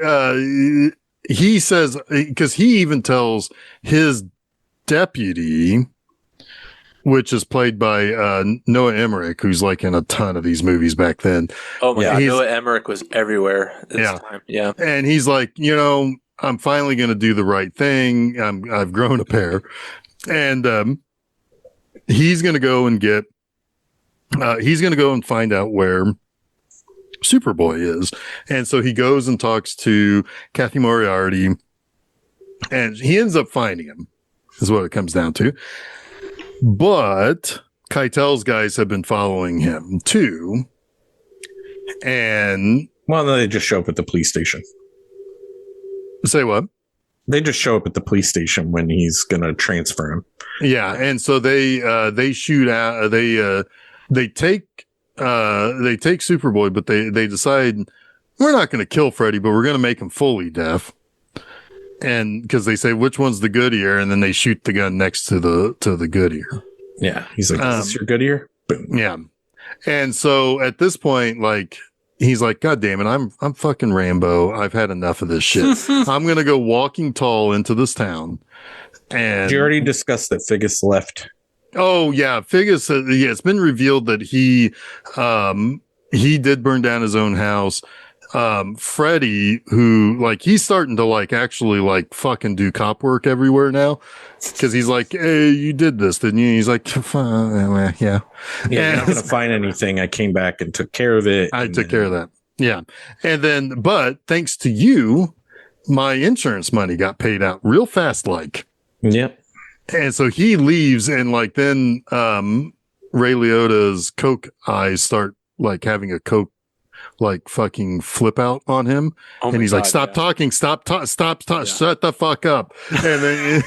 he says, because he even tells his deputy, which is played by Noah Emmerich, who's like in a ton of these movies back then. Oh my God, Noah Emmerich was everywhere this time. Yeah. And he's like, I'm finally going to do the right thing. I've grown a pair. And he's going to go and find out where Superboy is. And so he goes and talks to Kathy Moriarty, and he ends up finding him, is what it comes down to. But Keitel's guys have been following him too. And well, they just show up at the police station. Say what? They just show up at the police station when he's going to transfer him. Yeah. And so they shoot out, they take Superboy, but they decide we're not going to kill Freddy, but we're going to make him fully deaf. And because they say, which one's the good ear? And then they shoot the gun next to the good ear. Yeah. He's like, is this your good ear? Boom. Yeah. And so at this point, like, he's like, God damn it. I'm fucking Rambo. I've had enough of this shit. I'm going to go walking tall into this town. And you already discussed that Figgis left Oh yeah, Figgis. Yeah, it's been revealed that he did burn down his own house. Freddie, who like he's starting to like actually like fucking do cop work everywhere now, because he's like, hey, you did this, didn't you? He's like, yeah. You're not gonna find anything. I came back and took care of it. I took care of that. Yeah, and then, but thanks to you, my insurance money got paid out real fast, like. Yep. And so he leaves, and like then Ray Liotta's coke eyes start like having a coke like fucking flip out on him, and he's like, stop talking, shut the fuck up. And then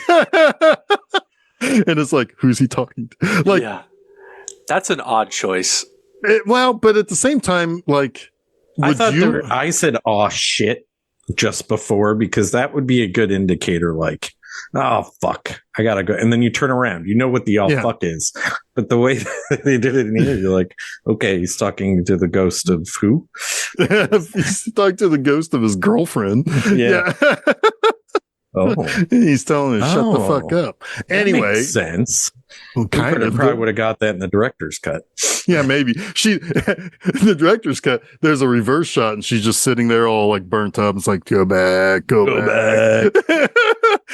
and it's like, who's he talking to? Like, yeah, that's an odd choice. Well, but at the same time, like, I said "aw shit" just before, because that would be a good indicator, like, oh fuck, I gotta go. And then you turn around, you know what the fuck is. But the way they did it in here, you're like, okay, he's talking to the ghost of who? He's talking to the ghost of his girlfriend. Yeah. Oh, he's telling her, shut the fuck up. Anyway, that makes sense. Kind of. Probably would have got that in the director's cut. Yeah, maybe. The director's cut, there's a reverse shot, and she's just sitting there all like burnt up. It's like, go back.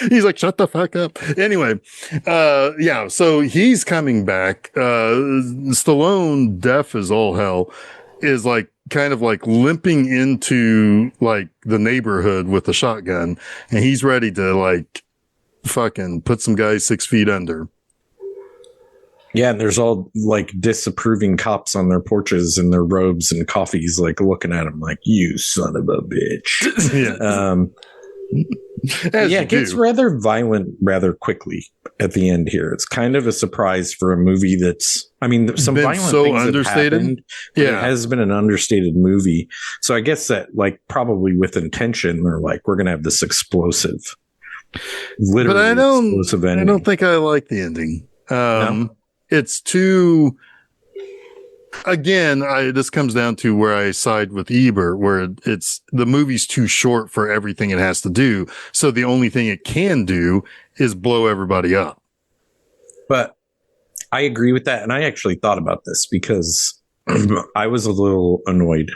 He's like, shut the fuck up. Anyway, yeah, so he's coming back. Stallone, deaf as all hell, is like kind of like limping into like the neighborhood with a shotgun, and he's ready to like fucking put some guys 6 feet under. Yeah, and there's all like disapproving cops on their porches in their robes and coffees, like looking at him like, you son of a bitch. It gets rather violent rather quickly at the end here. It's kind of a surprise for a movie that's, I mean, some violent things understated. Happened, it has been an understated movie. So I guess that, like, probably with intention, they're like, we're going to have this explosive, literally explosive ending. I don't think I like the ending. No? It's too, again, this comes down to where I side with Ebert, where it's the movie's too short for everything it has to do. So the only thing it can do is blow everybody up. But I agree with that. And I actually thought about this because I was a little annoyed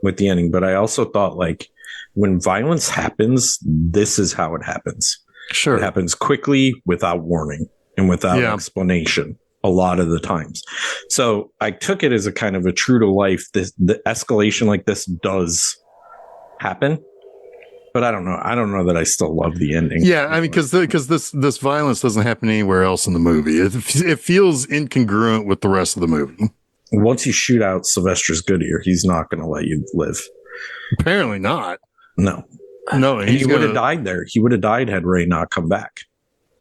with the ending, but I also thought, like, when violence happens, this is how it happens. Sure. It happens quickly, without warning and without explanation. A lot of the times. So I took it as a kind of a true to life. The escalation like this does happen, but I don't know. I don't know that I still love the ending. Yeah. I mean, cause this violence doesn't happen anywhere else in the movie. It feels incongruent with the rest of the movie. Once you shoot out Sylvester Stallone, he's not going to let you live. Apparently not. No. He would have died there. He would have died had Ray not come back.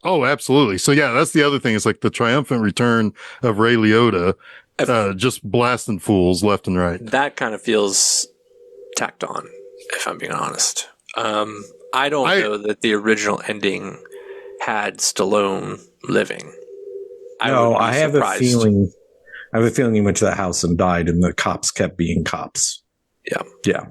Oh, absolutely. So yeah, that's the other thing. It's like the triumphant return of Ray Liotta, just blasting fools left and right. That kind of feels tacked on, if I'm being honest. I don't know that the original ending had Stallone living. I have a feeling he went to that house and died, and the cops kept being cops. Yeah.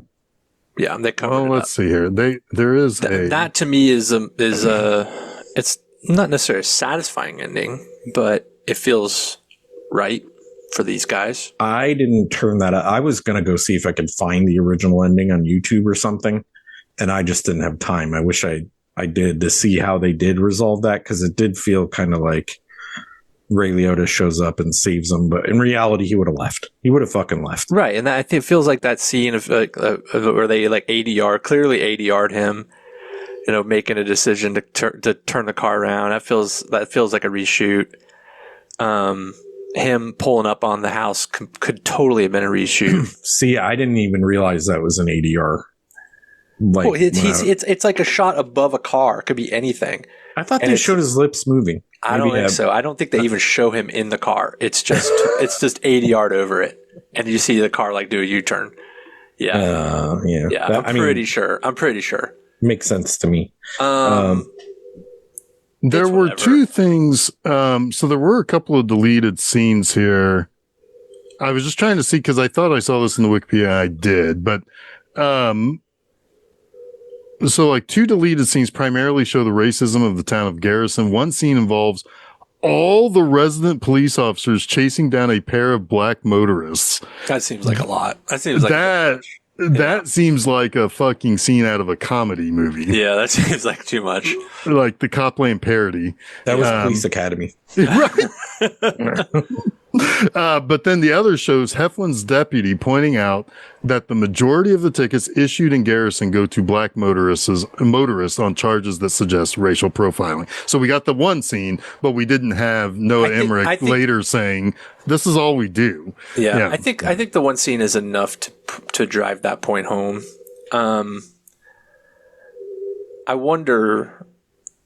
They covered it let's see here. There is that to me is it's not necessarily a satisfying ending, but it feels right for these guys. I didn't turn that up. I was going to go see if I could find the original ending on YouTube or something, and I just didn't have time. I wish I did, to see how they did resolve that, because it did feel kind of like Ray Liotta shows up and saves him, but in reality, he would have left. He would have fucking left. Right, and I think it feels like that scene of where they like clearly ADR'd him, making a decision to turn the car around. That feels like a reshoot. Him pulling up on the house could totally have been a reshoot. See, I didn't even realize that was an ADR. Like, it's like a shot above a car. It could be anything. I thought they showed his lips moving. I don't think so. I don't think they even show him in the car. It's just ADR'd over it, and you see the car like do a U-turn. Yeah. I'm pretty sure. Makes sense to me. There were two things. So there were a couple of deleted scenes here. I was just trying to see, because I thought I saw this in the Wikipedia. I did, but so like two deleted scenes primarily show the racism of the town of Garrison. One scene involves all the resident police officers chasing down a pair of black motorists. That seems like a lot. That seems like that seems like a fucking scene out of a comedy movie. Yeah, that seems like too much. Like the Copland parody. That was Police Academy. But then the other shows Heflin's deputy pointing out that the majority of the tickets issued in Garrison go to black motorists on charges that suggest racial profiling. So we got the one scene, but we didn't have Noah Emmerich later saying, this is all we do. Yeah. I think the one scene is enough to drive that point home. I wonder,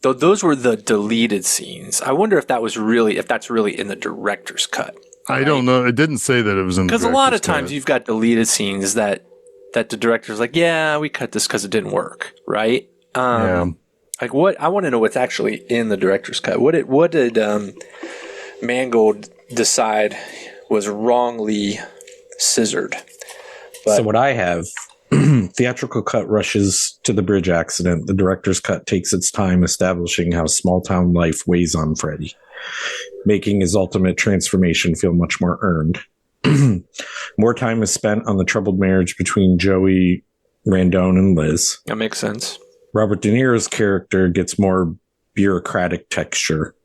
though those were the deleted scenes, I wonder if that's really in the director's cut. Right? I don't know. It didn't say that it was in the director's cut. Because a lot of times you've got deleted scenes that the director's like, yeah, we cut this because it didn't work, right? Like what? I want to know what's actually in the director's cut. What did Mangold decide was wrongly scissored? So what I have, theatrical cut rushes to the bridge accident. The director's cut takes its time establishing how small town life weighs on Freddy, making his ultimate transformation feel much more earned. More time is spent on the troubled marriage between Joey Randone and Liz. That makes sense. Robert De Niro's character gets more bureaucratic texture.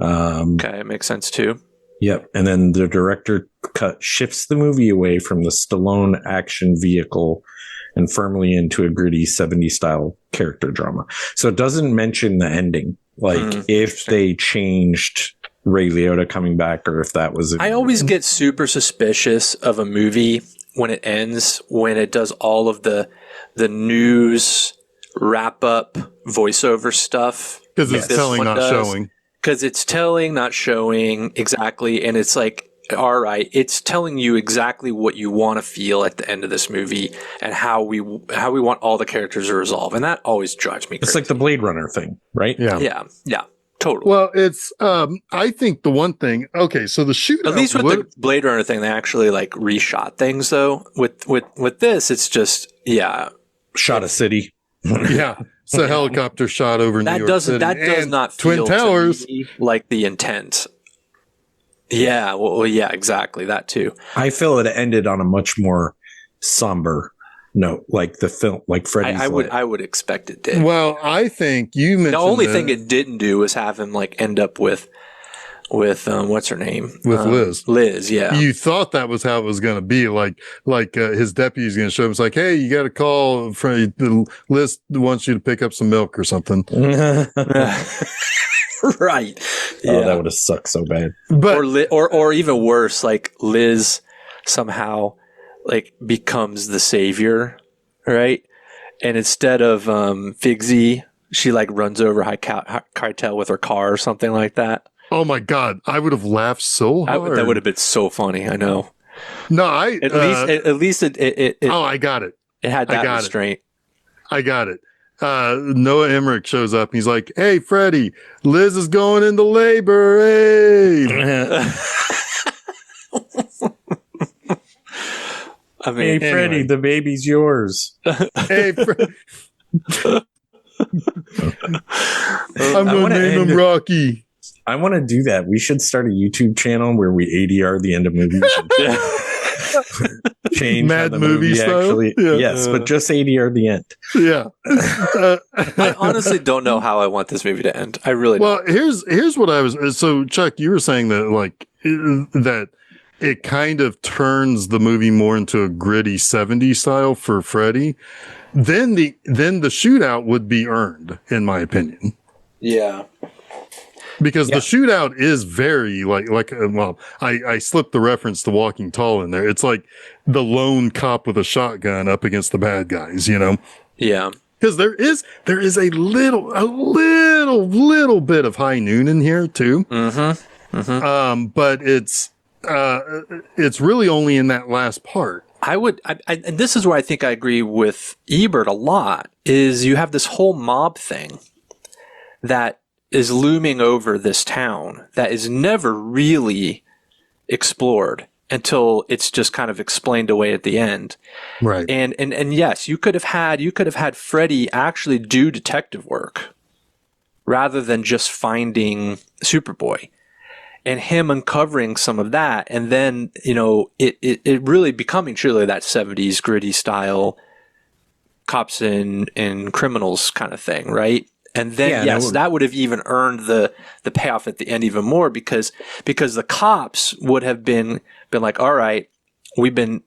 Okay, it makes sense too. Yep. And then the director cut shifts the movie away from the Stallone action vehicle and firmly into a gritty 70s style character drama. So it doesn't mention the ending. Like if they changed Ray Liotta coming back or if that was... I always get super suspicious of a movie when it ends, when it does all of the news wrap up voiceover stuff. Because it's telling, not showing. Because it's telling, not showing, exactly. And it's like, all right, it's telling you exactly what you want to feel at the end of this movie and how we want all the characters to resolve. And that always drives me crazy. It's like the Blade Runner thing, right? Yeah, totally. Well, it's, I think the one thing, okay, so the shootout. At least with the Blade Runner thing, they actually like reshot things though. With this, it's just, shot a city. Yeah. It's a helicopter shot over New York City. That does not feel Twin Towers to me like the intent. Yeah, well, yeah, exactly. That too. I feel it ended on a much more somber note, like the film, like Freddy's. I would expect it did. Well, I think you mentioned the only thing it didn't do was have him like end up with what's her name? With Liz. Liz, yeah. You thought that was how it was going to be. Like his deputy's going to show him. It's like, hey, you got a call from Liz wants you to pick up some milk or something. Right. Oh, that would have sucked so bad. But or even worse, like Liz somehow like becomes the savior, right? And instead of Figsy, she like runs over Keitel with her car or something like that. Oh my God, I would have laughed so hard. That would have been so funny. I know. No, at least it. Oh, I got it. It had that restraint. I got it. Noah Emmerich shows up. And he's like, "Hey, Freddie, Liz is going into labor. Hey." I mean, hey, Freddie, the baby's yours. Hey, Freddie. I'm going to name him Rocky. I want to do that. We should start a YouTube channel where we ADR the end of movies. Change Mad movie style? Actually, yes, but just ADR the end. Yeah. I honestly don't know how I want this movie to end. I really don't. Well, here's what I was. So, Chuck, you were saying that like that it kind of turns the movie more into a gritty 70s style for Freddy. Then the shootout would be earned, in my opinion. Yeah. Because the shootout is very I slipped the reference to Walking Tall in there. It's like the lone cop with a shotgun up against the bad guys, you know? Yeah. Because there is a little bit of High Noon in here too. Mm-hmm. Mm-hmm. But it's really only in that last part. And this is where I think I agree with Ebert a lot, is you have this whole mob thing that is looming over this town that is never really explored until it's just kind of explained away at the end. Right. And yes, you could have had Freddy actually do detective work rather than just finding Superboy. and him uncovering some of that, and then, you know, it really becoming truly that 70s gritty style cops and criminals kind of thing, right? And then, that would have even earned the payoff at the end even more, because the cops would have been like, all right, we've been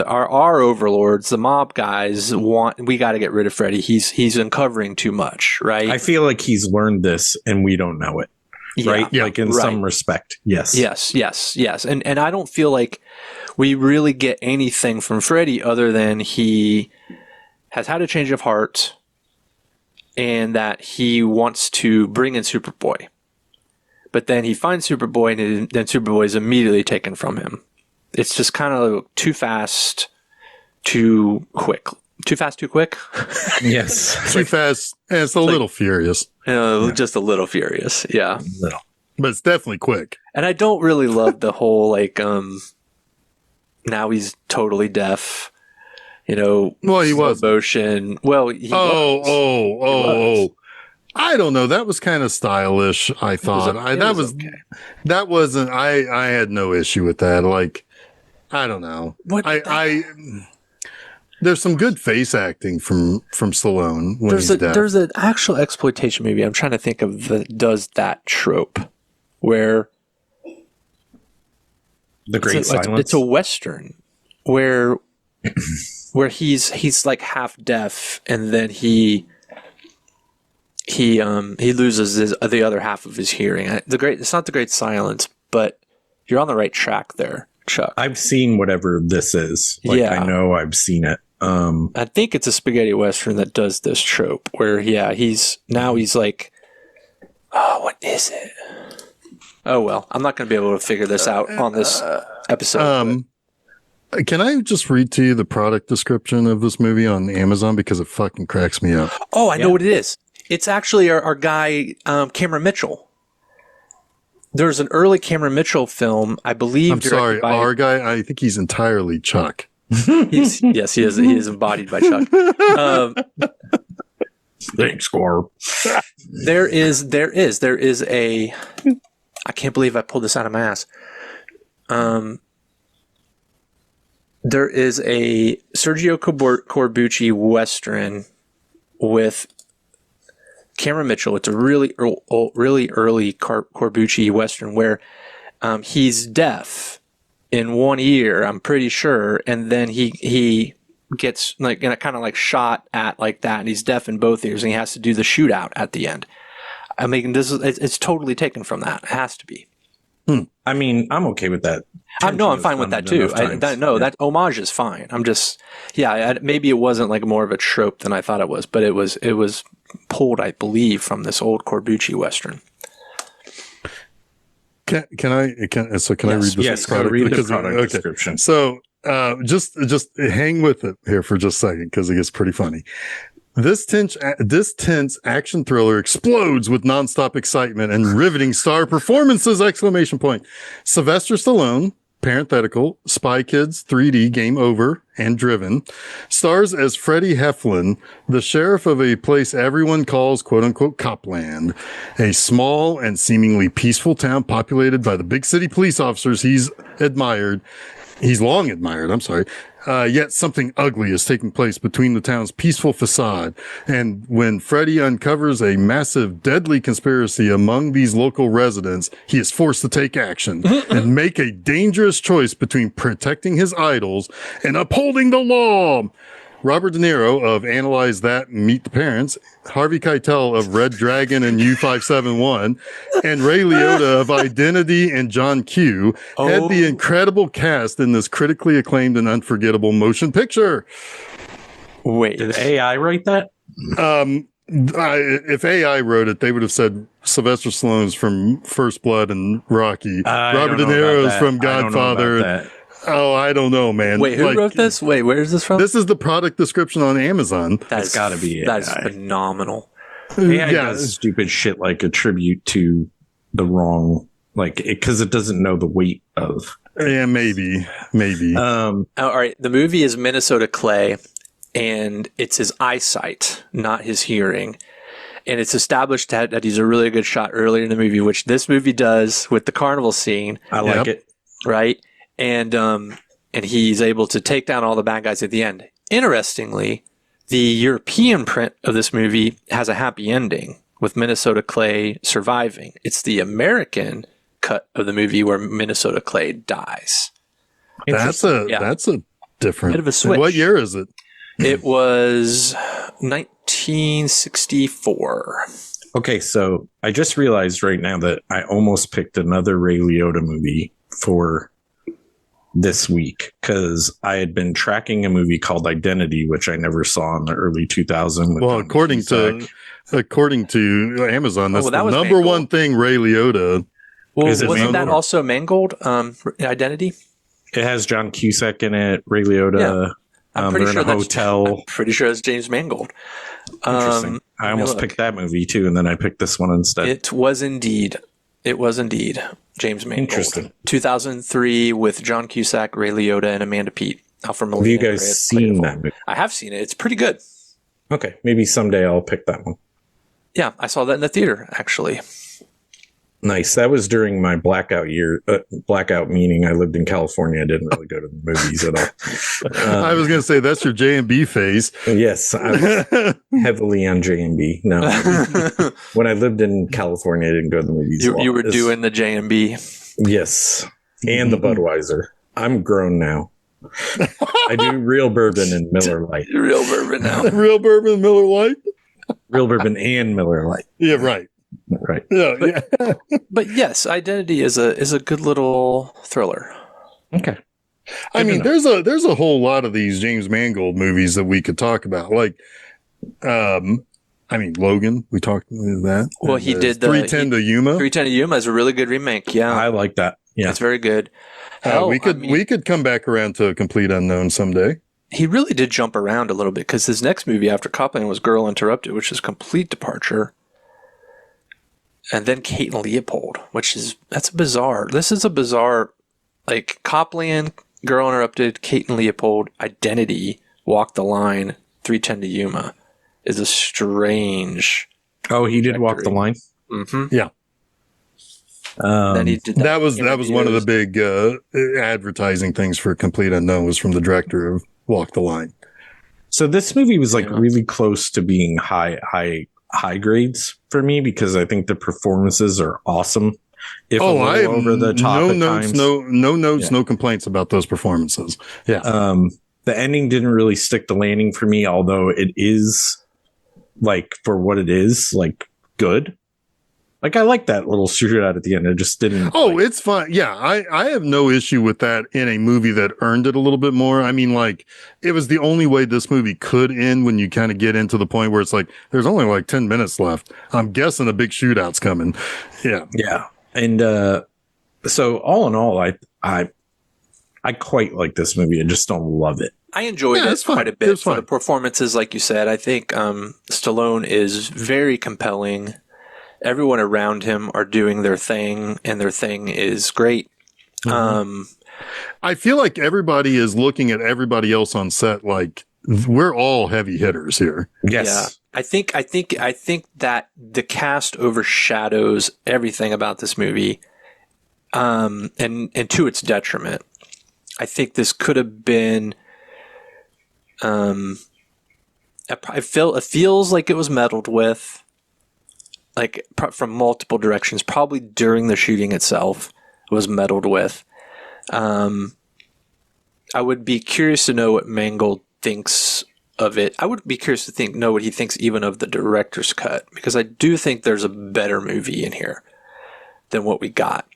our overlords, the mob guys we got to get rid of Freddy. He's uncovering too much, right? I feel like he's learned this and we don't know it. Right? Yeah, like in some respect. Yes. And I don't feel like we really get anything from Freddy other than he has had a change of heart and that he wants to bring in Superboy. But then he finds Superboy, and then Superboy is immediately taken from him. It's just kind of too fast, too quick. Too fast, too quick? Yes. Too fast, and it's a little furious. Just a little furious, yeah. Little. But it's definitely quick. And I don't really love the whole, like, now he's totally deaf. You know, well, he was motion. Well, he was. I don't know. That was kind of stylish. I thought that wasn't. I had no issue with that. Like, I don't know. There's some good face acting from Stallone. There's an actual exploitation movie I'm trying to think of that does that trope, where The Great Silence. It's a Western where he's like half deaf, and then he loses the other half of his hearing. It's not The Great Silence, but you're on the right track there, Chuck. I've seen whatever this is. I know I've seen it. I think it's a spaghetti Western that does this trope where, he's like, oh, what is it? Oh, well, I'm not going to be able to figure this out on this episode. Can I just read to you the product description of this movie on Amazon, because it fucking cracks me up? Oh, I know what it is. It's actually our guy, Cameron Mitchell. There's an early Cameron Mitchell film, I believe. I'm sorry, our guy, I think he's entirely Chuck. Yes, he is. He is embodied by Chuck. Thanks, Score. There is a. I can't believe I pulled this out of my ass. There is a Sergio Corbucci Western with Cameron Mitchell. It's a really early Corbucci Western where he's deaf in one ear, I'm pretty sure, and then he gets kind of like shot at like that, and he's deaf in both ears, and he has to do the shootout at the end. I mean, it's totally taken from that. It has to be. I mean, I'm okay with that. I'm fine with that too. That homage is fine. I'm just, maybe it wasn't like more of a trope than I thought it was, but it was pulled, I believe, from this old Corbucci Western. Can I read this? Yes, read the product description. So, just hang with it here for just a second, because it gets pretty funny. This tense action thriller explodes with nonstop excitement and riveting star performances! ! Sylvester Stallone, parenthetical, Spy Kids 3D, Game Over, and Driven, stars as Freddie Heflin, the sheriff of a place everyone calls quote-unquote Copland, a small and seemingly peaceful town populated by the big city police officers he's long admired, yet something ugly is taking place between the town's peaceful facade. And when Freddy uncovers a massive, deadly conspiracy among these local residents, he is forced to take action and make a dangerous choice between protecting his idols and upholding the law. Robert DeNiro of Analyze That and Meet the Parents, Harvey Keitel of Red Dragon and U571, and Ray Liotta of Identity and John Q had the incredible cast in this critically acclaimed and unforgettable motion picture. Wait, did AI write that? If AI wrote it, they would have said Sylvester Stallone's from First Blood and Rocky. Robert De Niro's from Godfather. Oh, I don't know, man. Wait, who wrote this? Wait, where is this from? This is the product description on Amazon. That's got to be it. That's phenomenal. AI does stupid shit like attribute to the wrong, because it doesn't know the weight of. Yeah, maybe. All right, the movie is Minnesota Clay, and it's his eyesight, not his hearing. And it's established that he's a really good shot earlier in the movie, which this movie does with the carnival scene. I like it. Right? And he's able to take down all the bad guys at the end. Interestingly, the European print of this movie has a happy ending with Minnesota Clay surviving. It's the American cut of the movie where Minnesota Clay dies. That's a different. Bit of a switch. What year is it? It was 1964. Okay, so I just realized right now that I almost picked another Ray Liotta movie for this week because I had been tracking a movie called Identity, which I never saw in the early 2000s. Well, according to Amazon, that's the number Mangold. one thing Ray Liotta. Well, Is it wasn't that Mangold? also Mangold? Identity? It has John Cusack in it, Ray Liotta. Yeah. I'm pretty they're sure in a hotel. I'm pretty sure it's James Mangold. Interesting. I almost picked that movie too, and then I picked this one instead. It was indeed James Mangold. Interesting. 2003 with John Cusack, Ray Liotta, and Amanda Peet. Alfred Have you Molina guys played seen it. that movie? I have seen it. It's pretty good. Okay, maybe someday I'll pick that one. Yeah, I saw that in the theater, actually. Nice. That was during my blackout year. Blackout meaning I lived in California. I didn't really go to the movies at all. I was going to say that's your J&B phase. Yes, I was heavily on J&B. No, when I lived in California, I didn't go to the movies. You were doing the J&B. Yes, and the Budweiser. I'm grown now. I do real bourbon and Miller Lite. Real bourbon now. Real bourbon, Miller Lite. Real bourbon and Miller Lite. Yeah, right. Right. Yeah, But yes, Identity is a good little thriller. Okay. I mean, there's a whole lot of these James Mangold movies that we could talk about. Like, Logan. We talked about that. Well, he did the 310 to Yuma. 310 to Yuma is a really good remake. Yeah, I like that. Yeah, it's very good. We could come back around to Complete Unknown someday. He really did jump around a little bit because his next movie after Copland was Girl Interrupted, which is complete departure. And then Kate and Leopold, that's bizarre. This is a bizarre, like Copland, Girl Interrupted, Kate and Leopold, Identity, Walk the Line, 310 to Yuma is a strange. Oh, he did Walk the Line. Mm-hmm. Yeah. Then he did that was one of the big advertising things for Complete Unknown was from the director of Walk the Line. So this movie was really close to being high grades for me because I think the performances are awesome. I have over the top no at notes, times. no notes, no complaints about those performances. Yeah. The ending didn't really stick the landing for me, although it is like for what it is, like good. Like I like that little shootout at the end. It just didn't. Oh, it's fine. Yeah, I have no issue with that in a movie that earned it a little bit more. I mean, like it was the only way this movie could end when you kind of get into the point where it's like there's only like 10 minutes left. I'm guessing a big shootout's coming. Yeah. Yeah. And so all in all, I quite like this movie. I just don't love it. I enjoyed it quite a bit. It's for fine. the performances, like you said. I think Stallone is very compelling. Everyone around him are doing their thing, and their thing is great. Mm-hmm. I feel like everybody is looking at everybody else on set like we're all heavy hitters here. Yes. Yeah. I think that the cast overshadows everything about this movie, and to its detriment. I think this could have been. It feels like it was meddled with, like from multiple directions. Probably during the shooting itself, it was meddled with. I would be curious to know what Mangold thinks of it. I would be curious to know what he thinks even of the director's cut, because I do think there's a better movie in here than what we got.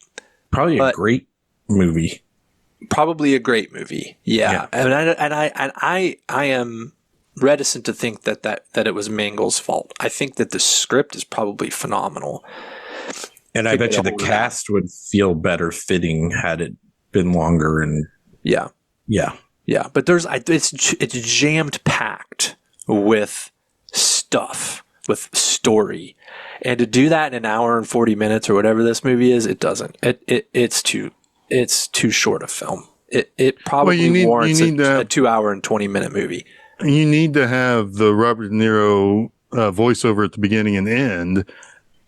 Probably a great movie. Probably a great movie. Yeah. And I am reticent to think that it was Mangold's fault. I think that the script is probably phenomenal. And I bet you the cast would feel better fitting had it been longer and yeah. But it's jammed packed with stuff, with story, and to do that in an hour and 40 minutes or whatever this movie is, it doesn't. It's too short a film. It probably warrants a 2 hour and 20 minute movie. You need to have the Robert De Niro voiceover at the beginning and end,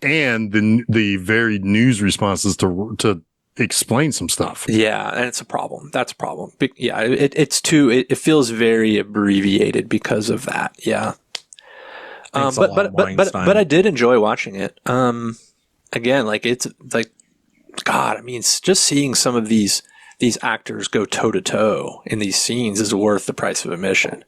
and the varied news responses to explain some stuff. Yeah, and it's a problem. That's a problem. Yeah, it feels very abbreviated because of that. Yeah. But I did enjoy watching it. Again, like it's like, God, I mean, it's just seeing some of these actors go toe to toe in these scenes is worth the price of admission,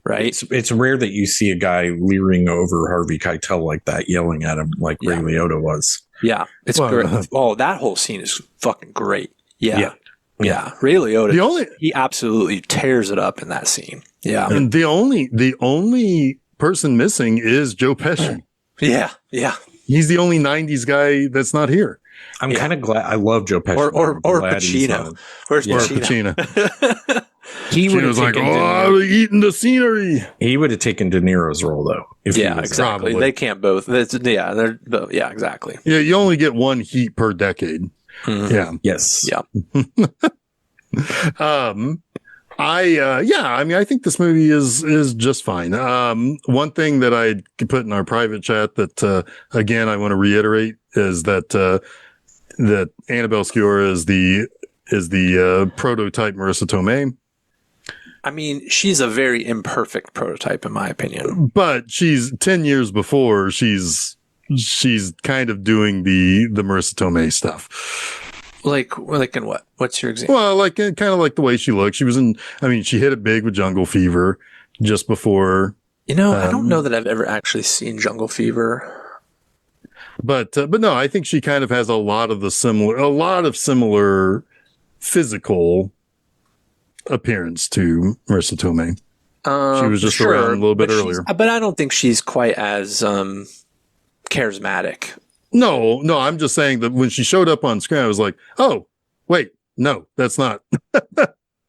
right? It's rare that you see a guy leering over Harvey Keitel like that, yelling at him like Ray Liotta was. Yeah, it's great. Oh, that whole scene is fucking great. Yeah. Ray Liotta, he absolutely tears it up in that scene. Yeah, and the only person missing is Joe Pesci. Yeah. He's the only 90s guy that's not here. I'm kind of glad. I love Joe Pesci. Or Pacino. Where's Pacino? He was like, "Oh, eating the scenery." He would have taken De Niro's role though. Exactly. They can't both. They're both. Yeah, exactly. Yeah, you only get one heat per decade. Mm-hmm. Yeah. Yes. Yeah. I mean, I think this movie is just fine. One thing that I put in our private chat that, again, I want to reiterate is that Annabelle Sciorra is the prototype Marissa Tomei. I mean, she's a very imperfect prototype in my opinion, but she's 10 years before she's kind of doing the Marissa Tomei stuff. Like in what? What's your example? Well, like kind of like the way she looked. She hit it big with Jungle Fever just before. I don't know that I've ever actually seen Jungle Fever. But no, I think she kind of has a lot of similar physical appearance to Marissa Tomei. She was just around a little bit earlier. But I don't think she's quite as charismatic. No, I'm just saying that when she showed up on screen, I was like, oh, wait, no, that's not.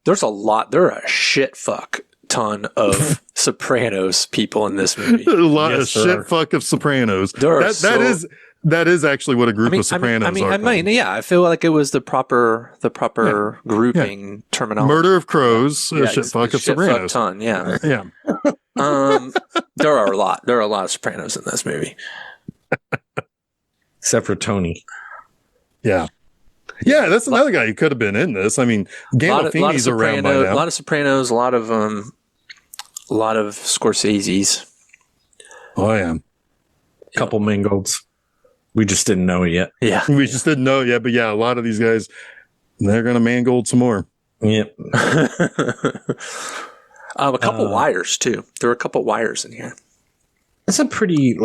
There are a shit fuck ton of Sopranos people in this movie. A lot of shit fuck of Sopranos. That is actually what a group of Sopranos are. I feel like it was the proper grouping terminology. Murder of Crows, shit fuck of Sopranos. Fuck ton, yeah. Yeah. There are a lot of Sopranos in this movie. Except for Tony. Yeah. Yeah, that's another guy who could have been in this. I mean, Gandolfini's around by now. A lot of Sopranos, a lot of Scorsese's. Oh, yeah. A couple Mangolds. We just didn't know it yet. Yeah. We just didn't know it yet. But yeah, a lot of these guys, they're going to Mangold some more. Yep. A couple wires, too. There were a couple wires in here. That's a pretty,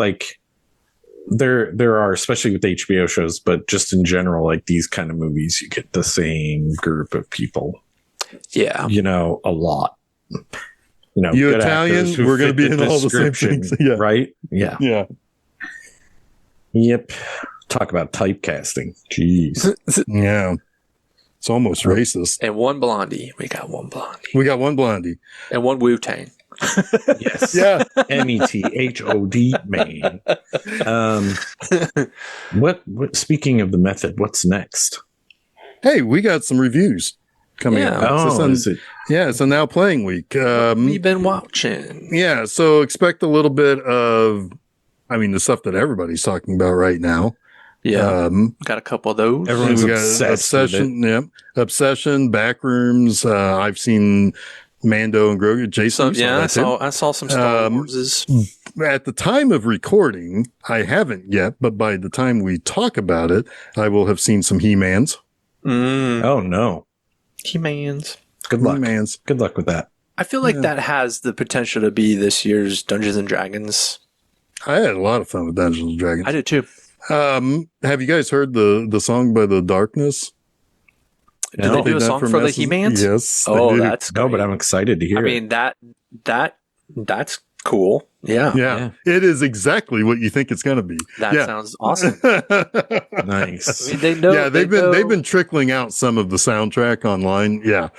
there are, especially with HBO shows, but just in general, like these kind of movies, you get the same group of people. Yeah. A lot. You Italian, we're going to be in all the same things. Yeah. Right? Yeah. Yeah. Yep. Talk about typecasting. Jeez. Yeah. It's almost racist. And one blondie. We got one blondie. And one Wu-Tang. Yes. Yeah. METHOD, man. What speaking of the method, what's next? Hey, we got some reviews coming out. It's a Now Playing Week. We've been watching. Yeah, so expect a little bit of the stuff that everybody's talking about right now. Yeah. Got a couple of those. Everyone's obsessed Obsession. with it. Yep. Obsession, Backrooms. I've seen Mando and Grogu. Jason, I saw some Star Warses. At the time of recording, I haven't yet, but by the time we talk about it, I will have seen some He-Mans. Oh no, He-Mans. Good luck. He-Mans. Good luck with that. I feel like that has the potential to be this year's Dungeons and Dragons. I had a lot of fun with Dungeons and Dragons. I did too. Have you guys heard the song by The Darkness? Did they do a song for the He-Mans? Yes. Oh, that's great. No, but I'm excited to hear it. I mean, that's cool. Yeah. It is exactly what you think it's going to be. That sounds awesome. Nice. I mean, they've been trickling out some of the soundtrack online. Yeah.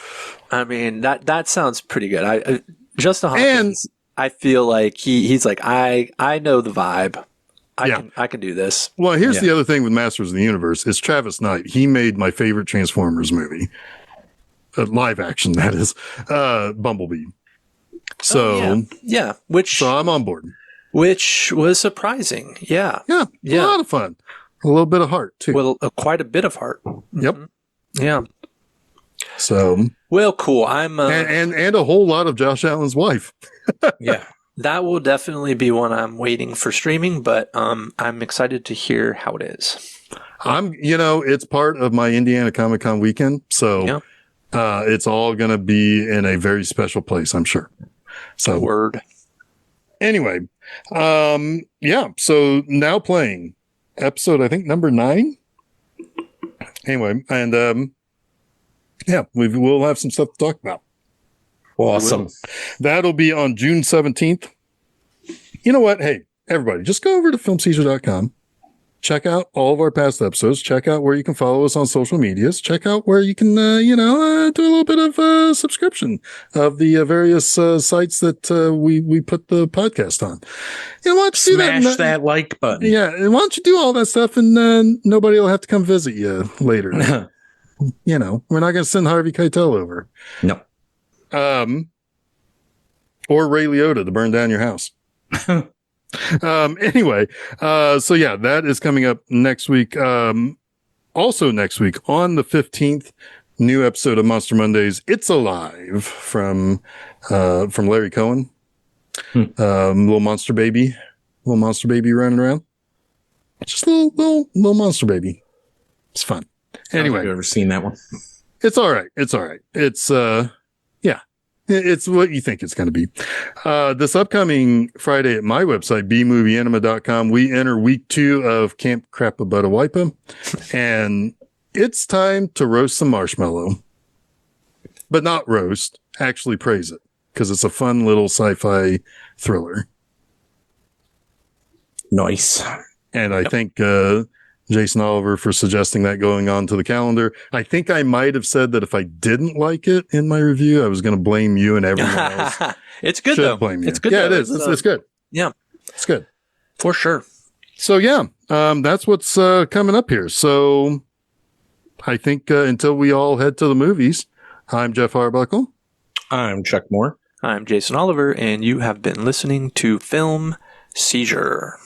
I mean, that sounds pretty good. Justin Hawkins, I feel like he's like, I know the vibe. I can do this. Well, here's the other thing with Masters of the Universe. It's Travis Knight. He made my favorite Transformers movie. Live action, that is. Bumblebee. So so I'm on board. Which was surprising. Yeah. Yeah. A lot of fun. A little bit of heart, too. Well, quite a bit of heart. Yep. Mm-hmm. Yeah. So. Well, cool. I'm and a whole lot of Josh Allen's wife. Yeah. That will definitely be one I'm waiting for streaming, but I'm excited to hear how it is. It's part of my Indiana Comic Con weekend, so it's all going to be in a very special place, I'm sure. So word. Anyway, so now playing episode, I think number 9. Anyway, and we'll have some stuff to talk about. Awesome. That'll be on June 17th. You know what? Hey, everybody, just go over to filmseizure.com. Check out all of our past episodes. Check out where you can follow us on social medias. Check out where you can, do a little bit of subscription of the various sites that we put the podcast on. Why don't you smash that like button? Yeah, and why don't you do all that stuff, and nobody will have to come visit you later. We're not going to send Harvey Keitel over. No. Or Ray Liotta to burn down your house. Anyway, that is coming up next week. Also next week on the 15th, new episode of Monster Mondays. It's Alive from Larry Cohen. Little monster baby running around. Just a little monster baby. It's fun. Anyway, I've ever seen that one. It's all right. It's it's what you think it's going to be. This upcoming Friday at my website, bmovieanima.com, we enter week 2 of Camp Crapabutta, and it's time to roast some marshmallow. But not roast, actually praise it, because it's a fun little sci-fi thriller. Nice. And I thank Jason Oliver for suggesting that going on to the calendar. I think I might have said that if I didn't like it in my review, I was going to blame you and everyone else. It's good, though. Blame you. It's good. Yeah, it is. It's good. Yeah. It's good. For sure. So, that's what's coming up here. So I think until we all head to the movies, I'm Jeff Arbuckle. I'm Chuck Moore. I'm Jason Oliver, and you have been listening to Film Seizure.